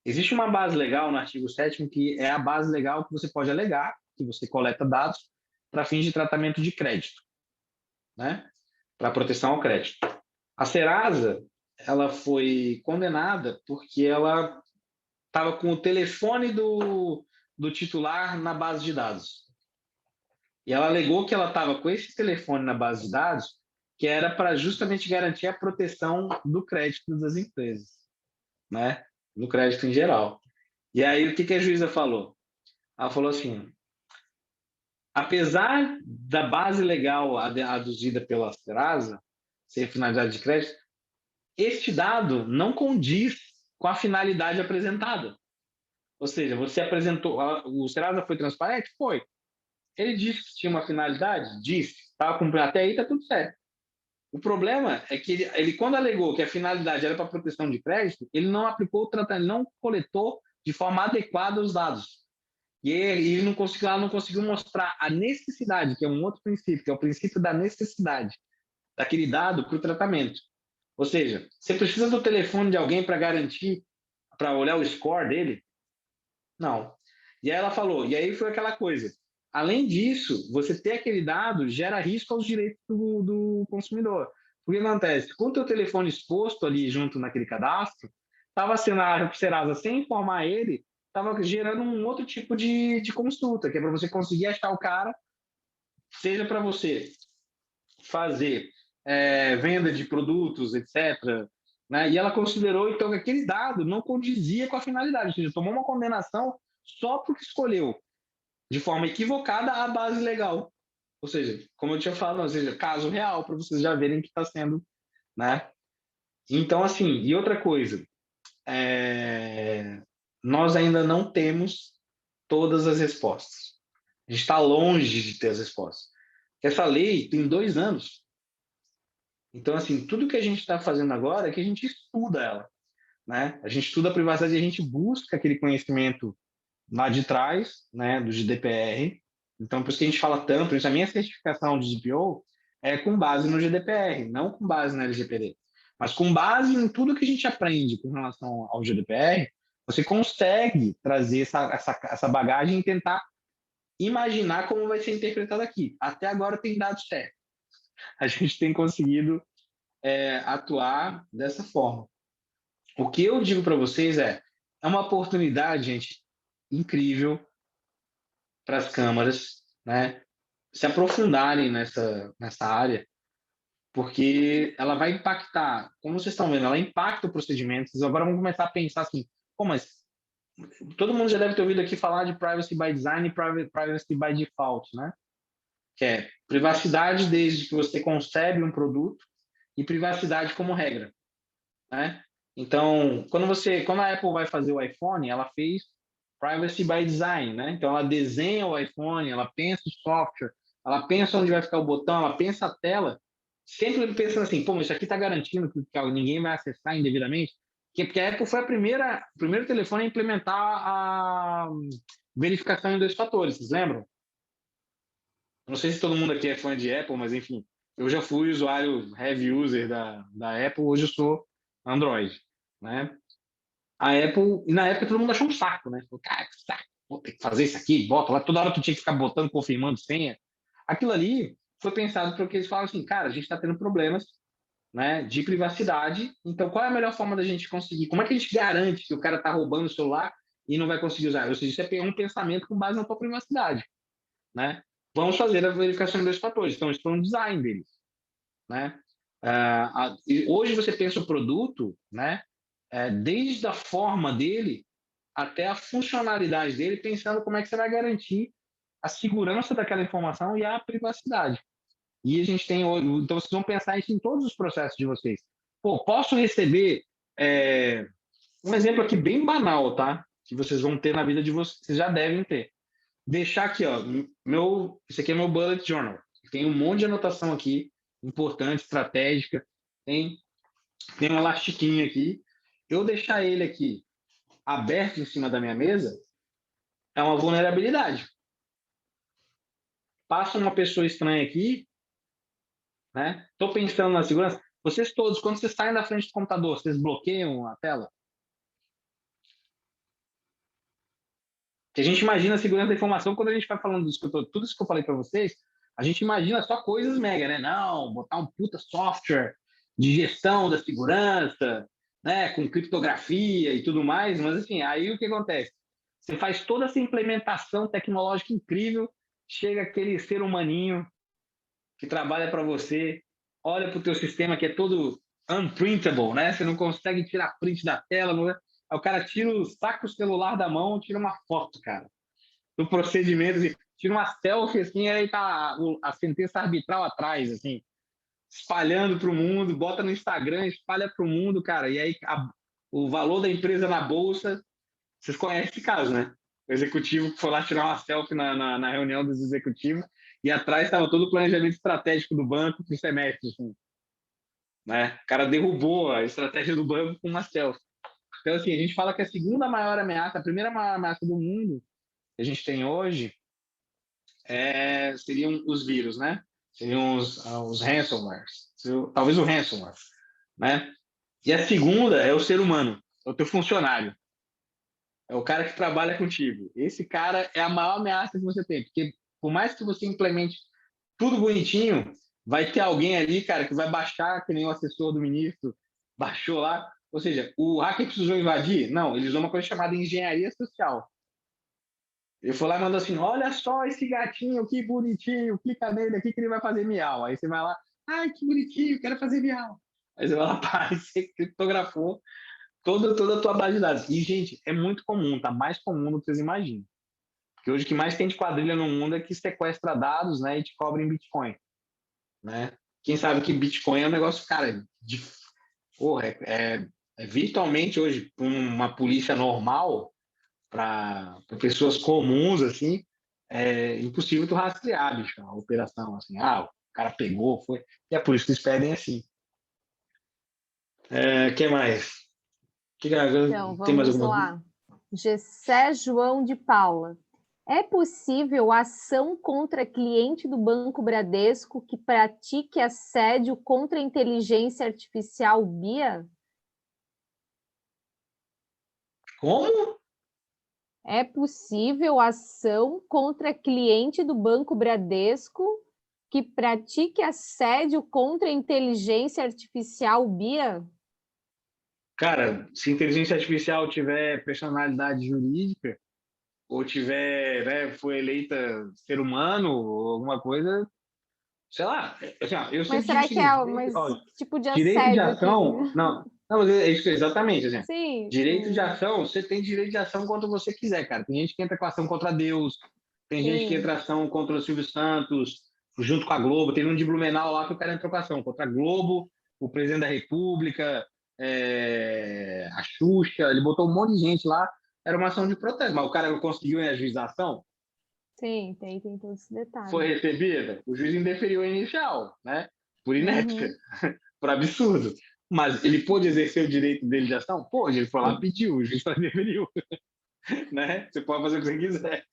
Existe uma base legal no artigo 7º que é a base legal que você pode alegar que você coleta dados para fins de tratamento de crédito, né? Para proteção ao crédito. A Serasa, ela foi condenada porque ela estava com o telefone do titular na base de dados. E ela alegou que ela estava com esse telefone na base de dados, que era para justamente garantir a proteção do crédito das empresas, né? Do crédito em geral. E aí, o que a juíza falou? Ela falou assim, apesar da base legal aduzida pela Serasa, ser finalidade de crédito, este dado não condiz com a finalidade apresentada. Ou seja, você apresentou, o Serasa foi transparente? Foi. Ele disse que tinha uma finalidade? Disse. Estava cumprindo até aí, está tudo certo. O problema é que ele, quando alegou que a finalidade era para proteção de crédito, ele não aplicou o tratamento, ele não coletou de forma adequada os dados. E ele não conseguiu mostrar a necessidade, que é um outro princípio, que é o princípio da necessidade daquele dado para o tratamento. Ou seja, você precisa do telefone de alguém para garantir, para olhar o score dele? Não. E aí ela falou, e aí foi aquela coisa. Além disso, você ter aquele dado gera risco aos direitos do consumidor. O que acontece? Com o teu telefone exposto ali junto naquele cadastro, estava sendo a Serasa, sem informar ele, estava gerando um outro tipo de consulta, que é para você conseguir achar o cara, seja para você fazer venda de produtos, etc., né? E ela considerou, então, que aquele dado não condizia com a finalidade, ou seja, tomou uma condenação só porque escolheu, de forma equivocada, a base legal. Ou seja, como eu tinha falado, ou seja, caso real, para vocês já verem que está sendo, né? Então, assim, e outra coisa, nós ainda não temos todas as respostas. A gente está longe de ter as respostas. Essa lei tem 2 anos. Então, assim, tudo que a gente está fazendo agora é que a gente estuda ela. né? A gente estuda a privacidade e a gente busca aquele conhecimento lá de trás, né, do GDPR. Então, por isso que a gente fala tanto, isso, a minha certificação de GPO é com base no GDPR, não com base na LGPD. Mas com base em tudo que a gente aprende com relação ao GDPR, você consegue trazer essa bagagem e tentar imaginar como vai ser interpretado aqui. Até agora tem dado certo. A gente tem conseguido atuar dessa forma. O que eu digo para vocês é uma oportunidade, gente, incrível para as câmaras, né, se aprofundarem nessa área, porque ela vai impactar, como vocês estão vendo, ela impacta o procedimento. Vocês agora vão começar a pensar assim, pô, mas todo mundo já deve ter ouvido aqui falar de privacy by design e privacy by default, né? Que é privacidade desde que você concebe um produto e privacidade como regra, né? Então, quando a Apple vai fazer o iPhone, ela fez privacy by design, né? Então, ela desenha o iPhone, ela pensa o software, ela pensa onde vai ficar o botão, ela pensa a tela, sempre pensando assim, pô, isso aqui está garantindo que ninguém vai acessar indevidamente, porque a Apple foi o primeiro telefone a implementar a verificação em 2 fatores, vocês lembram? Não sei se todo mundo aqui é fã de Apple, mas enfim, eu já fui usuário heavy user da Apple, hoje eu sou Android, né? A Apple, e na época todo mundo achou um saco, né? Falei, cara, que saco, vou ter que fazer isso aqui, bota lá, toda hora tu tinha que ficar botando, confirmando senha. Aquilo ali foi pensado porque eles falaram assim, cara, a gente está tendo problemas, né, de privacidade, então qual é a melhor forma da gente conseguir? Como é que a gente garante que o cara está roubando o celular e não vai conseguir usar? Ou seja, isso é um pensamento com base na tua privacidade, né? Vamos fazer a verificação de 2 fatores. Então, isso foi um design deles, né? Hoje você pensa o produto, né? Desde a forma dele até a funcionalidade dele, pensando como é que você vai garantir a segurança daquela informação e a privacidade. E a gente tem, então vocês vão pensar isso em todos os processos de vocês. Pô, posso receber um exemplo aqui bem banal, tá? Que vocês vão ter na vida de vocês, vocês já devem ter. Deixar aqui, ó, esse aqui é meu bullet journal. Tem um monte de anotação aqui, importante, estratégica. Tem um elastiquinho aqui. Eu deixar ele aqui aberto em cima da minha mesa é uma vulnerabilidade. Passa uma pessoa estranha aqui, né? Estou pensando na segurança. Vocês todos, quando vocês saem da frente do computador, vocês bloqueiam a tela? Que a gente imagina a segurança da informação quando a gente vai falando disso, tudo isso que eu falei para vocês, a gente imagina só coisas mega, né? Não, botar um puta software de gestão da segurança, né? Com criptografia e tudo mais, mas assim, aí o que acontece? Você faz toda essa implementação tecnológica incrível, chega aquele ser humaninho que trabalha para você, olha para o teu sistema que é todo unprintable, né? Você não consegue tirar print da tela, não é? Aí o cara saca o celular da mão, tira uma foto, cara, do procedimento, assim, tira uma selfie, assim, aí tá a sentença arbitral atrás, assim, espalhando para o mundo, bota no Instagram, espalha para o mundo, cara, e aí o valor da empresa na bolsa, vocês conhecem esse caso, né? O executivo que foi lá tirar uma selfie na reunião dos executivos e atrás estava todo o planejamento estratégico do banco para o semestre, assim, né? O cara derrubou a estratégia do banco com uma selfie. Então, assim, a gente fala que a segunda maior ameaça, a primeira maior ameaça do mundo que a gente tem hoje seriam os vírus, né? Seriam os ransomwares, talvez o ransomware, né? E a segunda é o ser humano, é o teu funcionário, é o cara que trabalha contigo. Esse cara é a maior ameaça que você tem, porque por mais que você implemente tudo bonitinho, vai ter alguém ali, cara, que vai baixar, que nem o assessor do ministro baixou lá. Ou seja, o hacker precisou invadir? Não, eles usam uma coisa chamada engenharia social. Ele foi lá e mandou assim, olha só esse gatinho, que bonitinho, clica nele aqui que ele vai fazer miau. Aí você vai lá, ai, que bonitinho, quero fazer miau. Aí você vai lá, pá, e você criptografou toda a tua base de dados. E, gente, é muito comum, tá mais comum do que vocês imaginam. Porque hoje o que mais tem de quadrilha no mundo é que sequestra dados, né, e te cobra em Bitcoin, né? Quem sabe que Bitcoin é um negócio, cara, porra, virtualmente hoje, uma polícia normal, para pessoas comuns, assim, é impossível tu rastrear, bicho, a operação, assim, o cara pegou, foi, e é por isso que eles pedem assim. Que mais? Então, vamos lá. Gessé João de Paula. É possível ação contra cliente do Banco Bradesco que pratique assédio contra a inteligência artificial BIA? Como? É possível ação contra cliente do Banco Bradesco que pratique assédio contra a inteligência artificial BIA? Cara, se inteligência artificial tiver personalidade jurídica, ou tiver, né, foi eleita ser humano, ou alguma coisa, sei lá. Assim, ó, eu Mas sempre digo será o que é seguinte, mas tipo de direito de assédio aqui? ação, não, mas é isso, exatamente, assim, Sim. direito de ação, você tem direito de ação quando você quiser, cara. Tem gente que entra com ação contra Deus, tem gente que Sim. entra ação contra o Silvio Santos, junto com a Globo, tem um de Blumenau lá que o cara entrou com ação contra a Globo, o presidente da República, a Xuxa, ele botou um monte de gente lá, era uma ação de protesto, mas o cara conseguiu em ajuização, Sim, tem todos os detalhes. foi recebida, o juiz indeferiu a inicial, né? Por inépcia, por absurdo. Mas ele pôde exercer o direito dele de ação? Pôde, ele foi lá e pediu, o juiz indeferiu. Né? Você pode fazer o que você quiser.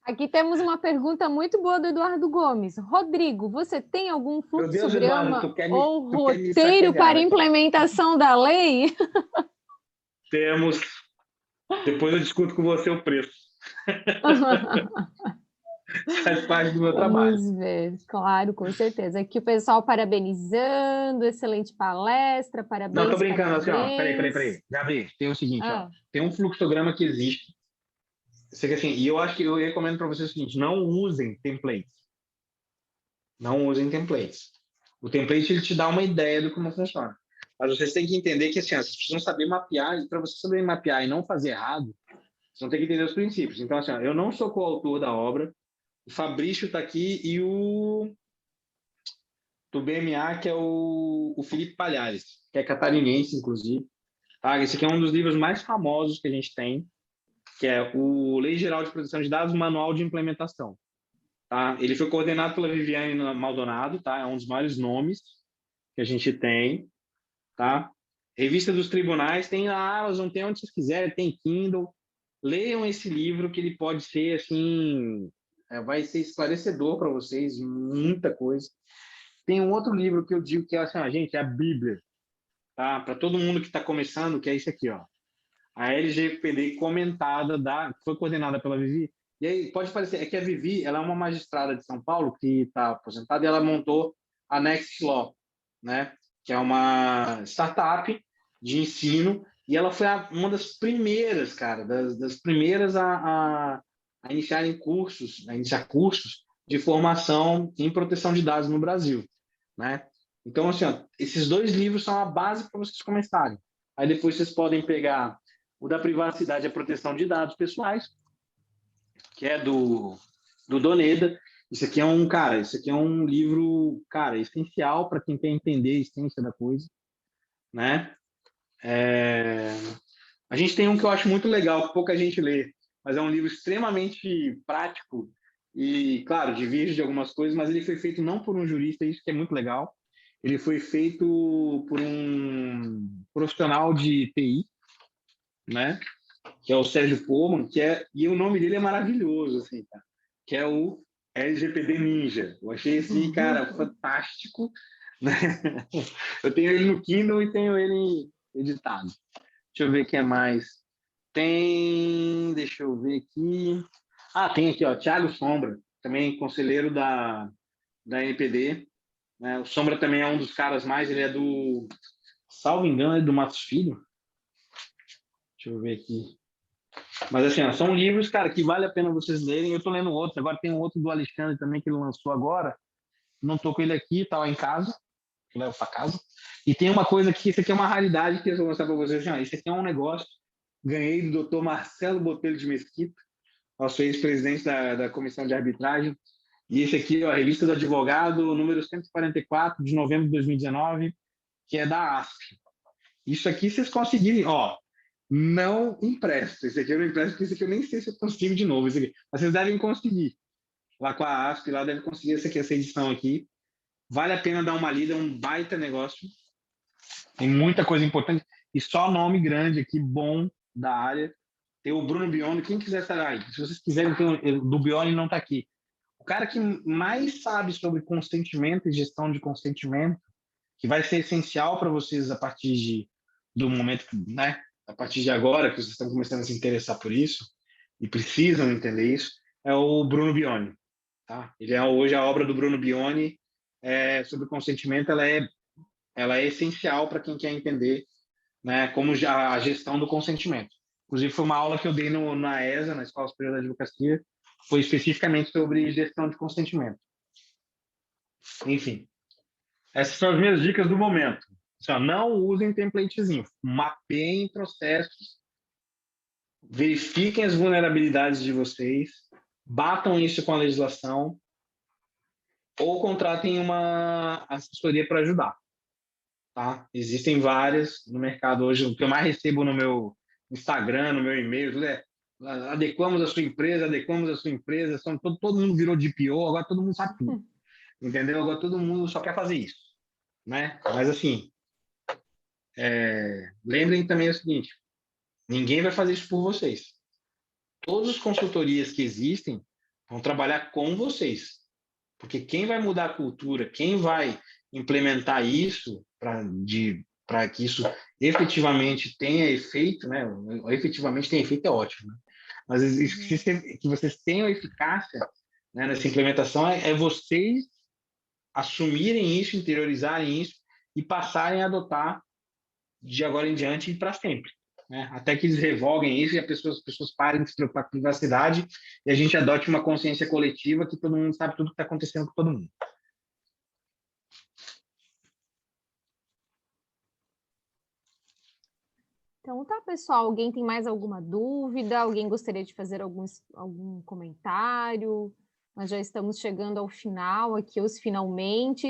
Aqui temos uma pergunta muito boa do Eduardo Gomes. Rodrigo, você tem algum fluxograma ou roteiro para implementação da lei? Temos. Depois eu discuto com você o preço. Faz parte do meu trabalho. Vamos ver, claro, com certeza. Aqui o pessoal parabenizando, excelente palestra, parabéns. Não, tô brincando, parabéns. assim, ó, peraí. Gabi, tem o seguinte, ó, tem um fluxograma que existe. Assim, e eu acho que eu recomendo para vocês o seguinte: não usem templates. Não usem templates. O template ele te dá uma ideia do como funciona. Mas vocês têm que entender que assim, vocês precisam saber mapear, e para você saber mapear e não fazer errado, vocês vão ter que entender os princípios. Então, assim, ó, eu não sou coautor da obra, o Fabrício está aqui e o do BMA, que é o Felipe Palhares, que é catarinense, inclusive. Tá? Esse aqui é um dos livros mais famosos que a gente tem, que é o Lei Geral de Proteção de Dados, Manual de Implementação. Tá? Ele foi coordenado pela Viviane Maldonado, tá? É um dos maiores nomes que a gente tem. Tá? Revista dos Tribunais, tem na Amazon, tem onde vocês quiserem, tem Kindle. Leiam esse livro que ele pode ser, assim, vai ser esclarecedor para vocês, muita coisa. Tem um outro livro que eu digo que é assim, gente, é a Bíblia, tá? Para todo mundo que está começando, que é esse aqui, ó. A LGPD comentada, que foi coordenada pela Vivi. E aí pode parecer, é que a Vivi, ela é uma magistrada de São Paulo que está aposentada e ela montou a Next Law, né? Que é uma startup de ensino, e ela foi uma das primeiras, cara, das primeiras a iniciarem cursos, a iniciar cursos de formação em proteção de dados no Brasil, né? Então, assim, ó, esses dois livros são a base para vocês começarem. Aí depois vocês podem pegar o da privacidade e a proteção de dados pessoais, que é do Doneda. Isso aqui é um livro, cara, essencial para quem quer entender a essência da coisa, né? A gente tem um que eu acho muito legal, que pouca gente lê, mas é um livro extremamente prático e, claro, diverge de algumas coisas, mas ele foi feito não por um jurista, isso que é muito legal. Ele foi feito por um profissional de TI, né? Que é o Sérgio Poman, e o nome dele é maravilhoso, assim, tá? Que é o LGPD Ninja. Eu achei esse cara fantástico, né? Eu tenho ele no Kindle e tenho ele editado. Deixa eu ver o que é mais. Deixa eu ver aqui. Tem aqui, ó, Thiago Sombra, também conselheiro da NPD. Né? O Sombra também é um dos caras mais, ele é salvo engano, é do Matos Filho. Deixa eu ver aqui. Mas assim, ó, são livros, cara, que vale a pena vocês lerem. Eu tô lendo outros, agora tem um outro do Alexandre também que ele lançou agora. Não tô com ele aqui, tá lá em casa, eu levo para casa. E tem uma coisa que isso aqui é uma raridade que eu vou mostrar para vocês. Assim, ó, isso aqui é um negócio, ganhei do Dr. Marcelo Botelho de Mesquita, nosso ex-presidente da Comissão de Arbitragem. E esse aqui, ó, a Revista do Advogado, número 144, de novembro de 2019, que é da ASP. Isso aqui vocês conseguirem, ó, não empresto. Esse aqui eu não empresto, porque esse aqui eu nem sei se eu consigo de novo. Esse aqui. Mas vocês devem conseguir. Lá com a ASP, lá devem conseguir essa edição aqui. Vale a pena dar uma lida, é um baita negócio. Tem muita coisa importante. e só nome grande aqui, bom da área. Tem o Bruno Bioni, quem quiser estar aí. Se vocês quiserem, do Bioni não está aqui. O cara que mais sabe sobre consentimento e gestão de consentimento, que vai ser essencial para vocês a partir do momento, né? A partir de agora, que vocês estão começando a se interessar por isso e precisam entender isso, é o Bruno Bioni. Tá? Hoje a obra do Bruno Bioni sobre consentimento, ela é essencial para quem quer entender, né, como a gestão do consentimento. Inclusive, foi uma aula que eu dei na ESA, na Escola Superior da Advocacia, foi especificamente sobre gestão de consentimento. Enfim, essas são as minhas dicas do momento. Não usem templatezinho, mapeiem processos, verifiquem as vulnerabilidades de vocês, batam isso com a legislação ou contratem uma assessoria para ajudar. Tá? Existem várias no mercado hoje. O que eu mais recebo no meu Instagram, no meu e-mail, tudo adequamos a sua empresa, todo mundo virou DPO, agora todo mundo sabe tudo. Entendeu? Agora todo mundo só quer fazer isso. Né? Mas assim, lembrem também o seguinte, ninguém vai fazer isso por vocês. Todas as consultorias que existem vão trabalhar com vocês. Porque quem vai mudar a cultura, quem vai implementar isso para que isso efetivamente tenha efeito, né? Efetivamente tem efeito é ótimo, né? Mas que vocês tenham eficácia, né, nessa implementação é vocês assumirem isso, interiorizarem isso e passarem a adotar de agora em diante e para sempre. Né? Até que eles revoguem isso e as pessoas parem de se preocupar com privacidade e a gente adote uma consciência coletiva que todo mundo sabe tudo que está acontecendo com todo mundo. Então tá, pessoal. Alguém tem mais alguma dúvida? Alguém gostaria de fazer algum comentário? Nós já estamos chegando ao final aqui, os finalmente.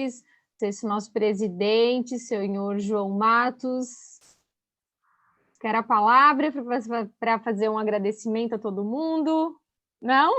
Esse nosso presidente, senhor João Matos, quer a palavra para fazer um agradecimento a todo mundo? Não?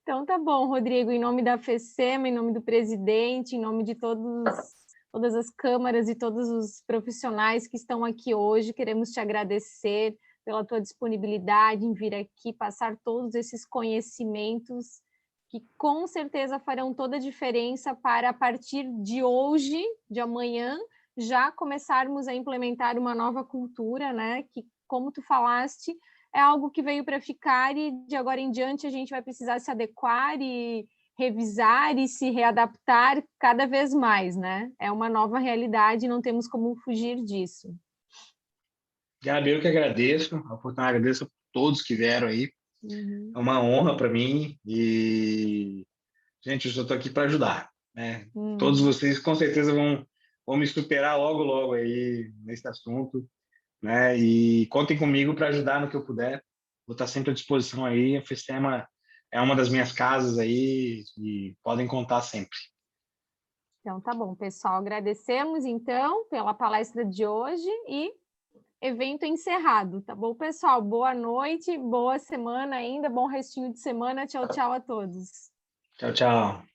Então tá bom, Rodrigo, em nome da FECEMA, em nome do presidente, em nome de todas as câmaras e todos os profissionais que estão aqui hoje, queremos te agradecer pela tua disponibilidade em vir aqui passar todos esses conhecimentos que com certeza farão toda a diferença para, a partir de hoje, de amanhã, já começarmos a implementar uma nova cultura, né? Que, como tu falaste, é algo que veio para ficar e de agora em diante a gente vai precisar se adequar e revisar e se readaptar cada vez mais, né? É uma nova realidade e não temos como fugir disso. Gabi, eu que agradeço, agradeço a todos que vieram aí. É uma honra para mim e, gente, eu só estou aqui para ajudar, né? Todos vocês com certeza vão me superar logo aí nesse assunto, né? E contem comigo para ajudar no que eu puder. Vou estar sempre à disposição aí. A FECEMA é uma das minhas casas aí e podem contar sempre. Então tá bom, pessoal. Agradecemos então pela palestra de hoje e evento encerrado, tá bom, pessoal? Boa noite, boa semana ainda, bom restinho de semana. Tchau, tchau a todos. Tchau, tchau.